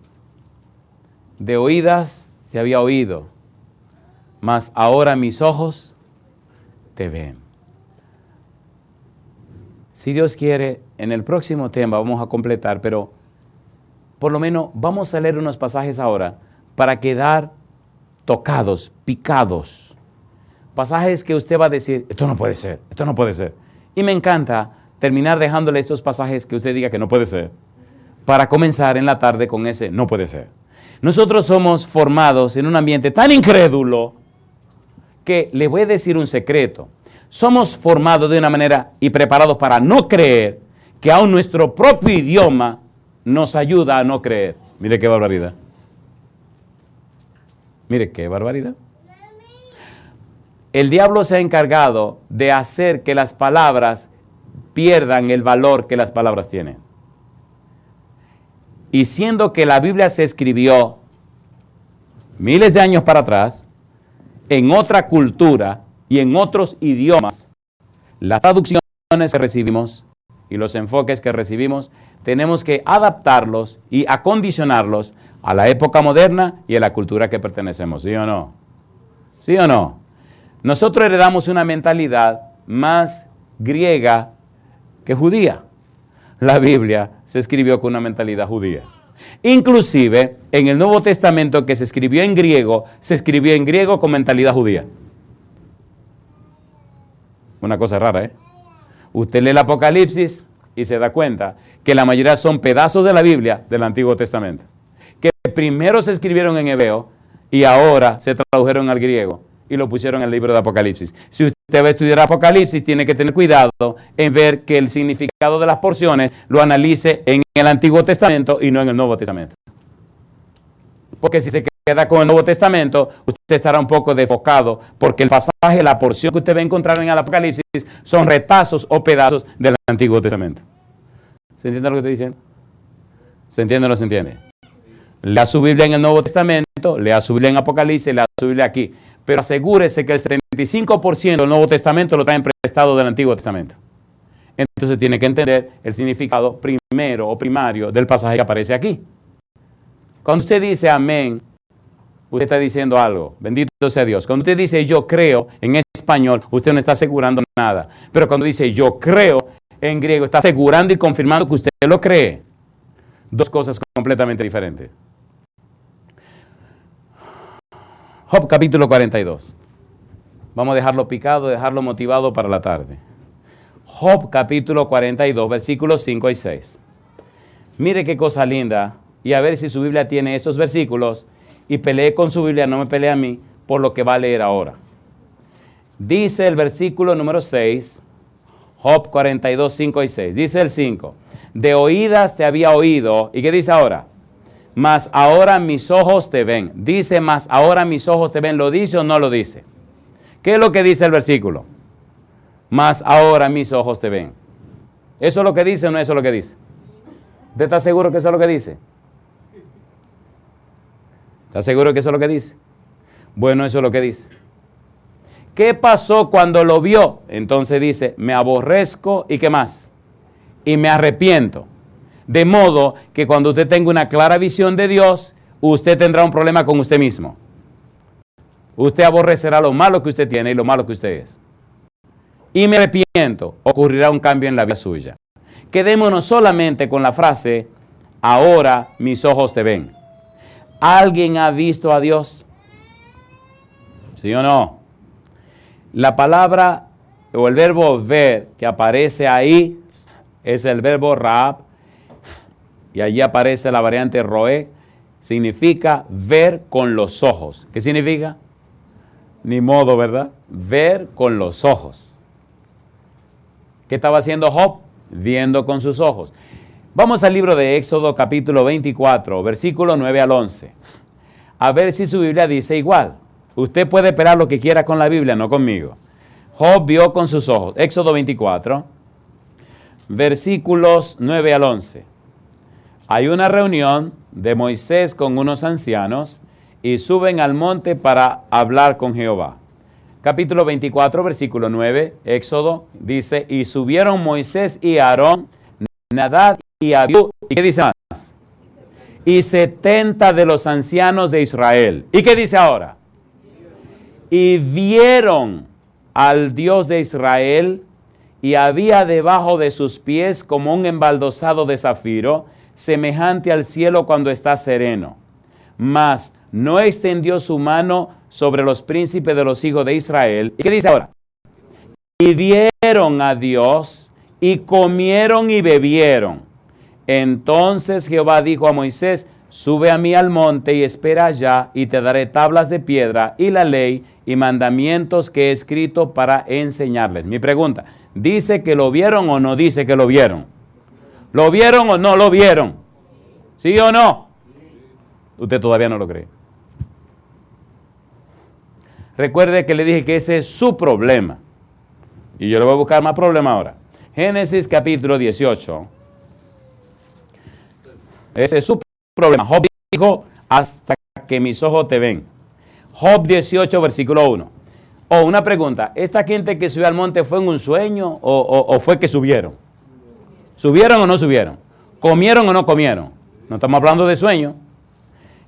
de oídas se había oído, mas ahora mis ojos te ven. Si Dios quiere, en el próximo tema vamos a completar, pero por lo menos vamos a leer unos pasajes ahora para quedar tocados, picados. Pasajes que usted va a decir, esto no puede ser, esto no puede ser. Y me encanta terminar dejándole estos pasajes que usted diga que no puede ser, para comenzar en la tarde con ese no puede ser. Nosotros somos formados en un ambiente tan incrédulo que le voy a decir un secreto. Somos formados de una manera y preparados para no creer, que aún nuestro propio idioma nos ayuda a no creer. Mire qué barbaridad. Mire qué barbaridad. El diablo se ha encargado de hacer que las palabras pierdan el valor que las palabras tienen. Y siendo que la Biblia se escribió miles de años para atrás, en otra cultura y en otros idiomas, las traducciones que recibimos y los enfoques que recibimos, tenemos que adaptarlos y acondicionarlos a la época moderna y a la cultura que pertenecemos. ¿Sí o no? ¿Sí o no? Nosotros heredamos una mentalidad más griega que judía. La Biblia se escribió con una mentalidad judía. Inclusive, en el Nuevo Testamento que se escribió en griego con mentalidad judía. Una cosa rara, ¿eh? Usted lee el Apocalipsis y se da cuenta que la mayoría son pedazos de la Biblia del Antiguo Testamento, que primero se escribieron en hebreo y ahora se tradujeron al griego y lo pusieron en el libro de Apocalipsis. Si usted va a estudiar Apocalipsis, tiene que tener cuidado en ver que el significado de las porciones lo analice en el Antiguo Testamento y no en el Nuevo Testamento. Porque si se queda con el Nuevo Testamento, usted estará un poco desfocado, porque el pasaje, la porción que usted va a encontrar en el Apocalipsis son retazos o pedazos del Antiguo Testamento. ¿Se entiende lo que estoy diciendo? ¿Se entiende o no se entiende? Lea su Biblia en el Nuevo Testamento, lea su Biblia en Apocalipsis, lea su Biblia aquí. Pero asegúrese que el 75% del Nuevo Testamento lo traen prestado del Antiguo Testamento. Entonces tiene que entender el significado primero o primario del pasaje que aparece aquí. Cuando usted dice amén, usted está diciendo algo. Bendito sea Dios. Cuando usted dice yo creo en español, usted no está asegurando nada. Pero cuando dice yo creo en griego, está asegurando y confirmando que usted lo cree. Dos cosas completamente diferentes. Job capítulo 42. Vamos a dejarlo picado, dejarlo motivado para la tarde. Job capítulo 42, versículos 5 y 6. Mire qué cosa linda. Y a ver si su Biblia tiene estos versículos. Y pelee con su Biblia, no me pelee a mí, por lo que va a leer ahora. Dice el versículo número 6, Job 42, 5 y 6. Dice el 5. De oídas te había oído. ¿Y qué dice ahora? Mas ahora mis ojos te ven. Dice, mas ahora mis ojos te ven. ¿Lo dice o no lo dice? ¿Qué es lo que dice el versículo? Mas ahora mis ojos te ven. ¿Eso es lo que dice o no eso es lo que dice? ¿Usted está seguro que eso es lo que dice? ¿Está seguro que eso es lo que dice? Bueno, eso es lo que dice. ¿Qué pasó cuando lo vio? Entonces dice, me aborrezco y ¿qué más? Y me arrepiento. De modo que cuando usted tenga una clara visión de Dios, usted tendrá un problema con usted mismo. Usted aborrecerá lo malo que usted tiene y lo malo que usted es. Y me arrepiento, ocurrirá un cambio en la vida suya. Quedémonos solamente con la frase, ahora mis ojos te ven. ¿Alguien ha visto a Dios? ¿Sí o no? La palabra o el verbo ver que aparece ahí es el verbo raab, y allí aparece la variante roé, significa ver con los ojos. ¿Qué significa? Ni modo, ¿verdad? Ver con los ojos. ¿Qué estaba haciendo Job? Viendo con sus ojos. Vamos al libro de Éxodo capítulo 24, versículo 9 al 11. A ver si su Biblia dice igual. Usted puede esperar lo que quiera con la Biblia, no conmigo. Job vio con sus ojos. Éxodo 24, versículos 9 al 11. Hay una reunión de Moisés con unos ancianos y suben al monte para hablar con Jehová. Capítulo 24, versículo 9, Éxodo, dice, y subieron Moisés y Aarón, Nadab y Abiú, ¿y qué dice más? Y 70 de los ancianos de Israel. ¿Y qué dice ahora? Y vieron al Dios de Israel, y había debajo de sus pies como un embaldosado de zafiro, semejante al cielo cuando está sereno. Mas no extendió su mano sobre los príncipes de los hijos de Israel. ¿Y qué dice ahora? Y vieron a Dios y comieron y bebieron. Entonces Jehová dijo a Moisés, sube a mí al monte y espera allá, y te daré tablas de piedra y la ley y mandamientos que he escrito para enseñarles. Mi pregunta, ¿dice que lo vieron o no dice que lo vieron? ¿Lo vieron o no lo vieron? ¿Sí o no? Usted todavía no lo cree. Recuerde que le dije que ese es su problema. Y yo le voy a buscar más problemas ahora. Génesis capítulo 18. Ese es su problema. Job dijo, hasta que mis ojos te ven. Job 18, versículo 1. Una pregunta. ¿Esta gente que subió al monte fue en un sueño o fue que subieron? ¿Subieron o no subieron? ¿Comieron o no comieron? No estamos hablando de sueño.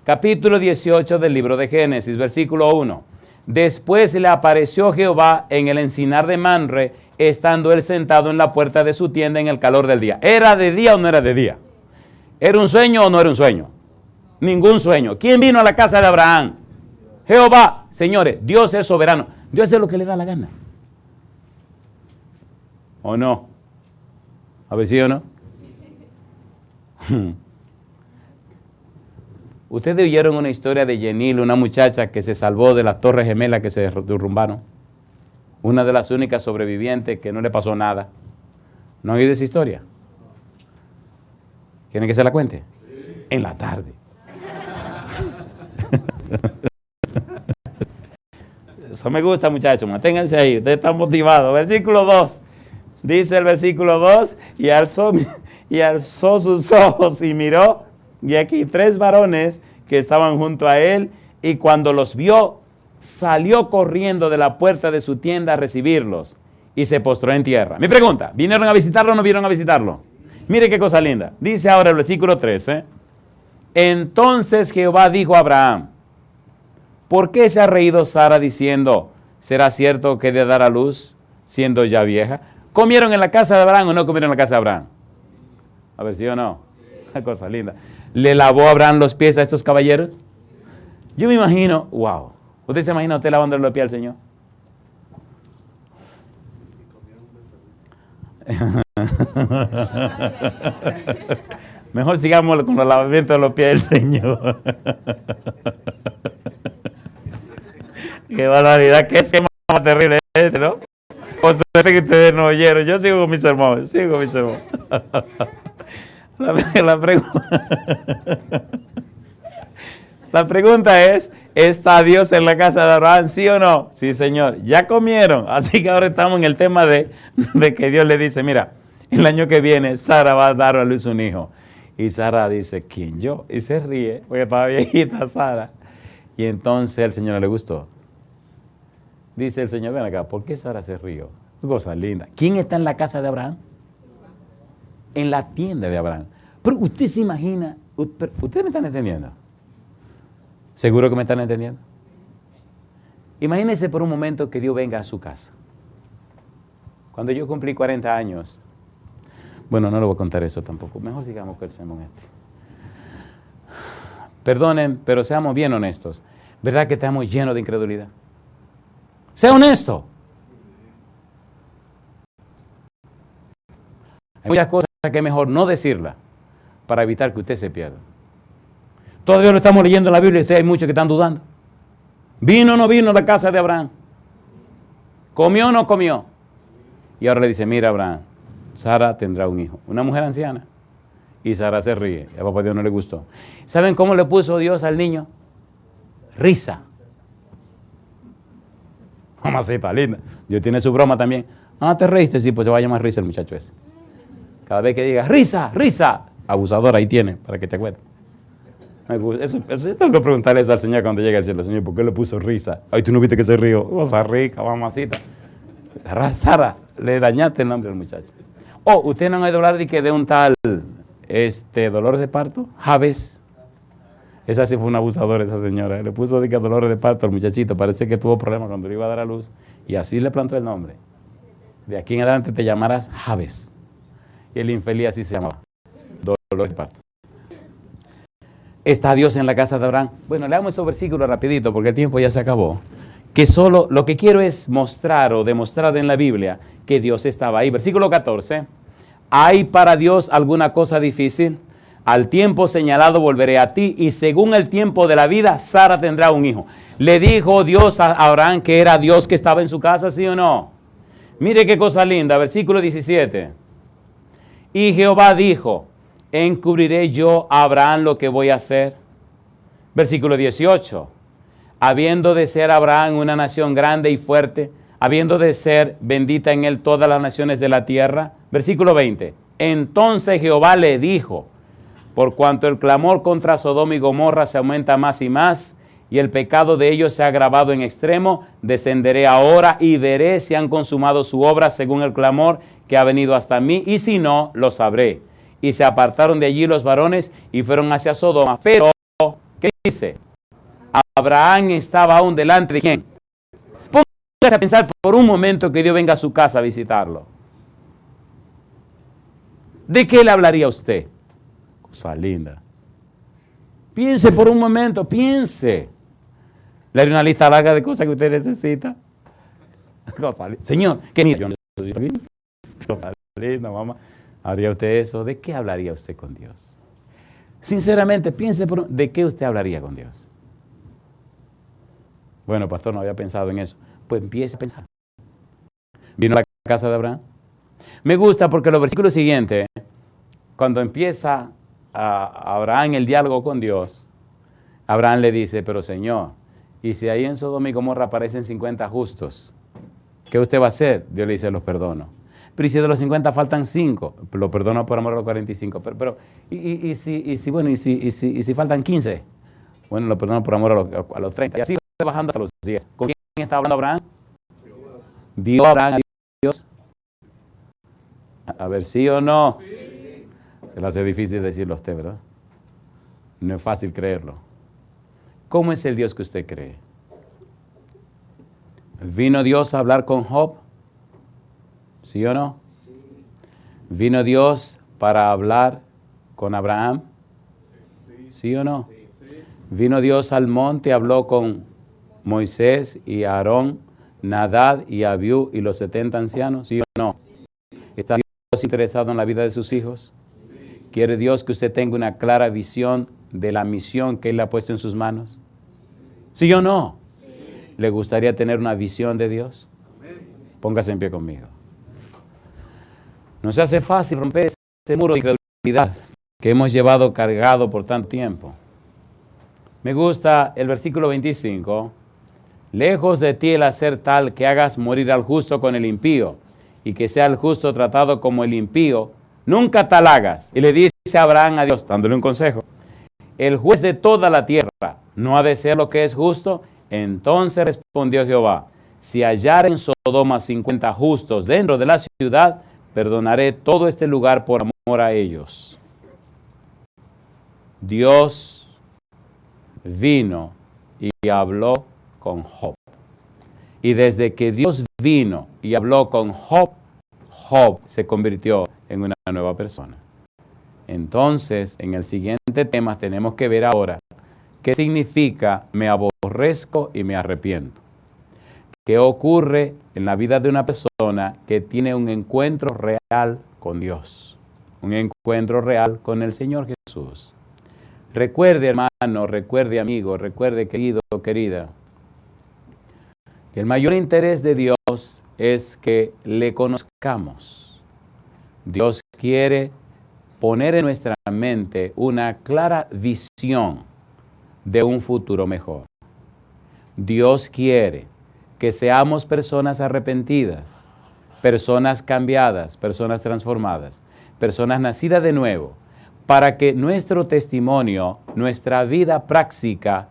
Capítulo 18 del libro de Génesis, versículo 1. Después le apareció Jehová en el encinar de Manre, estando él sentado en la puerta de su tienda en el calor del día. ¿Era de día o no era de día? ¿Era un sueño o no era un sueño? Ningún sueño. ¿Quién vino a la casa de Abraham? Jehová. Señores, Dios es soberano. Dios hace lo que le da la gana. ¿O no? A ver si o no. Ustedes oyeron una historia de Yenil, una muchacha que se salvó de las Torres Gemelas que se derrumbaron. Una de las únicas sobrevivientes que no le pasó nada. ¿No han oído esa historia? ¿Quieren que se la cuente? Sí. En la tarde. Eso me gusta, muchachos. Manténganse ahí. Ustedes están motivados. Versículo 2. Dice el versículo 2. Y alzó sus ojos y miró. Y aquí 3 varones que estaban junto a él. Y cuando los vio, salió corriendo de la puerta de su tienda a recibirlos. Y se postró en tierra. Mi pregunta. ¿Vinieron a visitarlo o no vinieron a visitarlo? Mire qué cosa linda. Dice ahora el versículo 13. Entonces Jehová dijo a Abraham, ¿por qué se ha reído Sara diciendo, ¿será cierto que he de dar a luz siendo ya vieja? ¿Comieron en la casa de Abraham o no comieron en la casa de Abraham? A ver, ¿sí o no? Una cosa linda. ¿Le lavó Abraham los pies a estos caballeros? Yo me imagino, wow. ¿Usted se imagina usted lavándole los pies al Señor? Mejor sigamos con el lavamiento de los pies del Señor. Qué barbaridad, qué sermón más terrible este, ¿no? Por suerte que ustedes no oyeron. Yo sigo con mi sermón, La pregunta es, ¿está Dios en la casa de Abraham, sí o no? Sí, Señor. Ya comieron. Así que ahora estamos en el tema de que Dios le dice, mira, el año que viene Sara va a dar a luz un hijo. Y Sara dice, ¿quién, yo? Y se ríe, porque estaba viejita Sara. Y entonces el Señor le gustó. Dice el Señor, ven acá, ¿por qué Sara se rió? Cosa linda. ¿Quién está en la casa de Abraham? En la tienda de Abraham. Pero usted se imagina, ¿ustedes me están entendiendo? ¿Seguro que me están entendiendo? Imagínense por un momento que Dios venga a su casa. Cuando yo cumplí 40 años, bueno, no le voy a contar eso tampoco, mejor sigamos con el sermón este. Perdonen, pero seamos bien honestos. ¿Verdad que estamos llenos de incredulidad? Sea honesto. Hay muchas cosas que es mejor no decirlas para evitar que usted se pierda. Todavía lo estamos leyendo en la Biblia y ustedes hay muchos que están dudando. ¿Vino o no vino a la casa de Abraham? ¿Comió o no comió? Y ahora le dice, mira Abraham, Sara tendrá un hijo. Una mujer anciana. Y Sara se ríe. A papá Dios no le gustó. ¿Saben cómo le puso Dios al niño? Risa. Mamacita linda. Dios tiene su broma también. Ah, te reíste, sí, pues se va a llamar Risa el muchacho ese. Cada vez que diga, risa, risa. Abusador, ahí tiene, para que te acuerdes. Eso tengo que preguntarle eso al Señor cuando llegue al cielo. Señor, ¿por qué le puso risa? Ay, tú no viste que se rió. Cosa rica, mamacita. Sara, le dañaste el nombre al muchacho. ¿Usted no ha oído hablar de un tal Dolores de parto? Jabes. Esa sí fue una abusadora, esa señora. Le puso Dolores de parto al muchachito. Parece que tuvo problemas cuando le iba a dar a luz. Y así le plantó el nombre. De aquí en adelante te llamarás Jabes. Y el infeliz así se llamaba. Dolores de parto. ¿Está Dios en la casa de Abraham? Bueno, leamos esos versículos rapidito porque el tiempo ya se acabó. Que solo lo que quiero es mostrar o demostrar en la Biblia que Dios estaba ahí. Versículo 14. ¿Hay para Dios alguna cosa difícil? Al tiempo señalado volveré a ti y según el tiempo de la vida, Sara tendrá un hijo. ¿Le dijo Dios a Abraham que era Dios que estaba en su casa, sí o no? Mire qué cosa linda, versículo 17. Y Jehová dijo, ¿encubriré yo a Abraham lo que voy a hacer? Versículo 18. Habiendo de ser Abraham una nación grande y fuerte, habiendo de ser bendita en él todas las naciones de la tierra. Versículo 20. Entonces Jehová le dijo, por cuanto el clamor contra Sodoma y Gomorra se aumenta más y más, y el pecado de ellos se ha agravado en extremo, descenderé ahora y veré si han consumado su obra según el clamor que ha venido hasta mí, y si no, lo sabré. Y se apartaron de allí los varones y fueron hacia Sodoma. Pero, ¿qué dice? Abraham estaba aún delante de ¿quién? Póngase a pensar por un momento que Dios venga a su casa a visitarlo. ¿De qué le hablaría a usted? Cosa linda. Piense por un momento, piense. Le haré una lista larga de cosas que usted necesita. Señor, ¿qué necesito? Yo necesito cosa linda, mamá. ¿Haría usted eso? ¿De qué hablaría usted con Dios? Sinceramente, piense ¿de qué usted hablaría con Dios? Bueno, pastor, no había pensado en eso. Pues empiece a pensar. ¿Vino a la casa de Abraham? Me gusta porque los versículos siguientes, cuando empieza Abraham el diálogo con Dios, Abraham le dice, pero Señor, y si ahí en Sodoma y Gomorra aparecen 50 justos, ¿qué usted va a hacer? Dios le dice, los perdono. Pero ¿y si de los 50 faltan 5? Lo perdono por amor a los 45. Pero ¿y si faltan 15? Bueno, lo perdono por amor a los 30. Y así va bajando hasta los 10. ¿Con quién está hablando Abraham? ¿Vio Abraham a Dios? A ver, ¿sí o no? Sí. Se le hace difícil decirlo a usted, ¿verdad? No es fácil creerlo. ¿Cómo es el Dios que usted cree? ¿Vino Dios a hablar con Job? ¿Sí o no? ¿Vino Dios para hablar con Abraham? ¿Sí o no? ¿Vino Dios al monte y habló con Moisés y Aarón, Nadab y Abiú y los 70 ancianos? ¿Sí o no? ¿Está Dios interesado en la vida de sus hijos? ¿Quiere Dios que usted tenga una clara visión de la misión que Él le ha puesto en sus manos? ¿Sí o no? ¿Le gustaría tener una visión de Dios? Póngase en pie conmigo. No se hace fácil romper ese muro de incredulidad que hemos llevado cargado por tanto tiempo. Me gusta el versículo 25. Lejos de ti el hacer tal que hagas morir al justo con el impío y que sea el justo tratado como el impío, nunca tal hagas. Y le dice Abraham a Dios, dándole un consejo. El juez de toda la tierra no ha de ser lo que es justo. Entonces respondió Jehová, si hallar en Sodoma 50 justos dentro de la ciudad, perdonaré todo este lugar por amor a ellos. Dios vino y habló con Job. Y desde que Dios vino y habló con Job, Job se convirtió en una nueva persona. Entonces, en el siguiente tema tenemos que ver ahora qué significa me aborrezco y me arrepiento. ¿Qué ocurre en la vida de una persona que tiene un encuentro real con Dios? Un encuentro real con el Señor Jesús. Recuerde, hermano, recuerde, amigo, recuerde, querido, querida, que el mayor interés de Dios es que le conozcamos. Dios quiere poner en nuestra mente una clara visión de un futuro mejor. Dios quiere que seamos personas arrepentidas, personas cambiadas, personas transformadas, personas nacidas de nuevo, para que nuestro testimonio, nuestra vida práctica,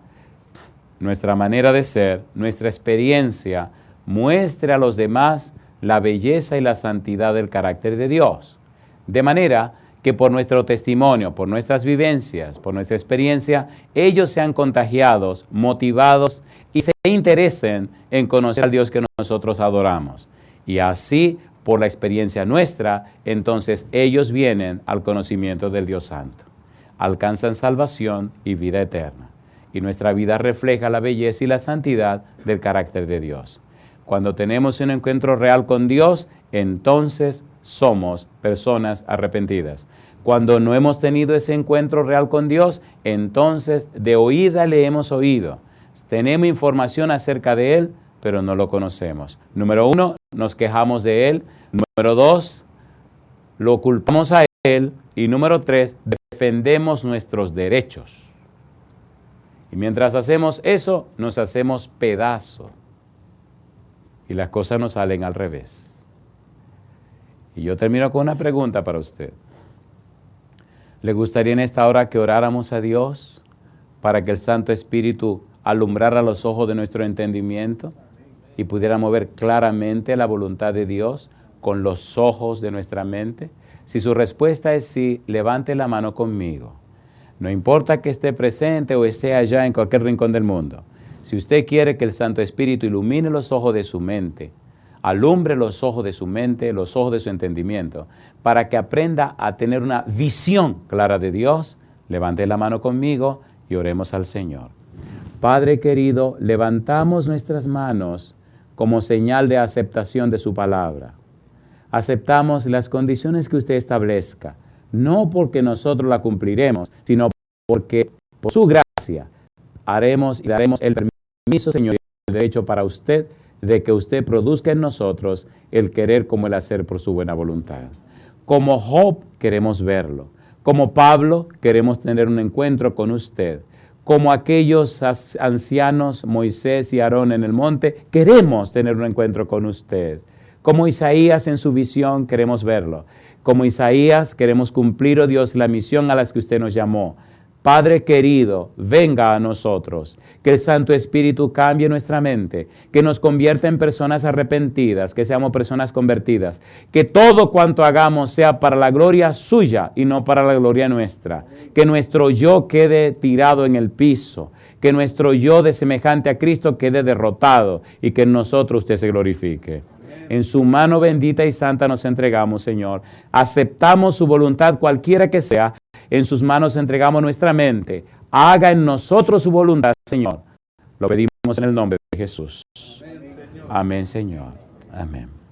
nuestra manera de ser, nuestra experiencia, muestre a los demás la belleza y la santidad del carácter de Dios. De manera que por nuestro testimonio, por nuestras vivencias, por nuestra experiencia, ellos sean contagiados, motivados y se interesen en conocer al Dios que nosotros adoramos. Y así, por la experiencia nuestra, entonces ellos vienen al conocimiento del Dios Santo. alcanzan salvación y vida eterna. Y nuestra vida refleja la belleza y la santidad del carácter de Dios. Cuando tenemos un encuentro real con Dios, entonces somos personas arrepentidas. Cuando no hemos tenido ese encuentro real con Dios, entonces de oída le hemos oído. Tenemos información acerca de Él, pero no lo conocemos. Número 1, nos quejamos de Él. Número 2, lo culpamos a Él. Y número 3, defendemos nuestros derechos. Y mientras hacemos eso, nos hacemos pedazo. Y las cosas nos salen al revés. Y yo termino con una pregunta para usted. ¿Le gustaría en esta hora que oráramos a Dios para que el Santo Espíritu alumbrara los ojos de nuestro entendimiento y pudiéramos ver claramente la voluntad de Dios con los ojos de nuestra mente? Si su respuesta es sí, levante la mano conmigo. No importa que esté presente o esté allá en cualquier rincón del mundo. Si usted quiere que el Santo Espíritu ilumine los ojos de su mente, alumbre los ojos de su mente, los ojos de su entendimiento, para que aprenda a tener una visión clara de Dios, levante la mano conmigo y oremos al Señor. Padre querido, levantamos nuestras manos como señal de aceptación de su palabra. Aceptamos las condiciones que usted establezca, no porque nosotros la cumpliremos, sino porque por su gracia haremos y daremos el permiso, Señor, y el derecho para usted de que usted produzca en nosotros el querer como el hacer por su buena voluntad. Como Job queremos verlo. Como Pablo queremos tener un encuentro con usted. Como aquellos ancianos Moisés y Aarón en el monte, queremos tener un encuentro con usted. Como Isaías en su visión queremos verlo. Como Isaías queremos cumplir, oh Dios, la misión a la que usted nos llamó. Padre querido, venga a nosotros, que el Santo Espíritu cambie nuestra mente, que nos convierta en personas arrepentidas, que seamos personas convertidas, que todo cuanto hagamos sea para la gloria suya y no para la gloria nuestra, que nuestro yo quede tirado en el piso, que nuestro yo de semejante a Cristo quede derrotado y que en nosotros usted se glorifique. En su mano bendita y santa nos entregamos, Señor. Aceptamos su voluntad cualquiera que sea. En sus manos entregamos nuestra mente. Haga en nosotros su voluntad, Señor. Lo pedimos en el nombre de Jesús. Amén, Señor. Amén.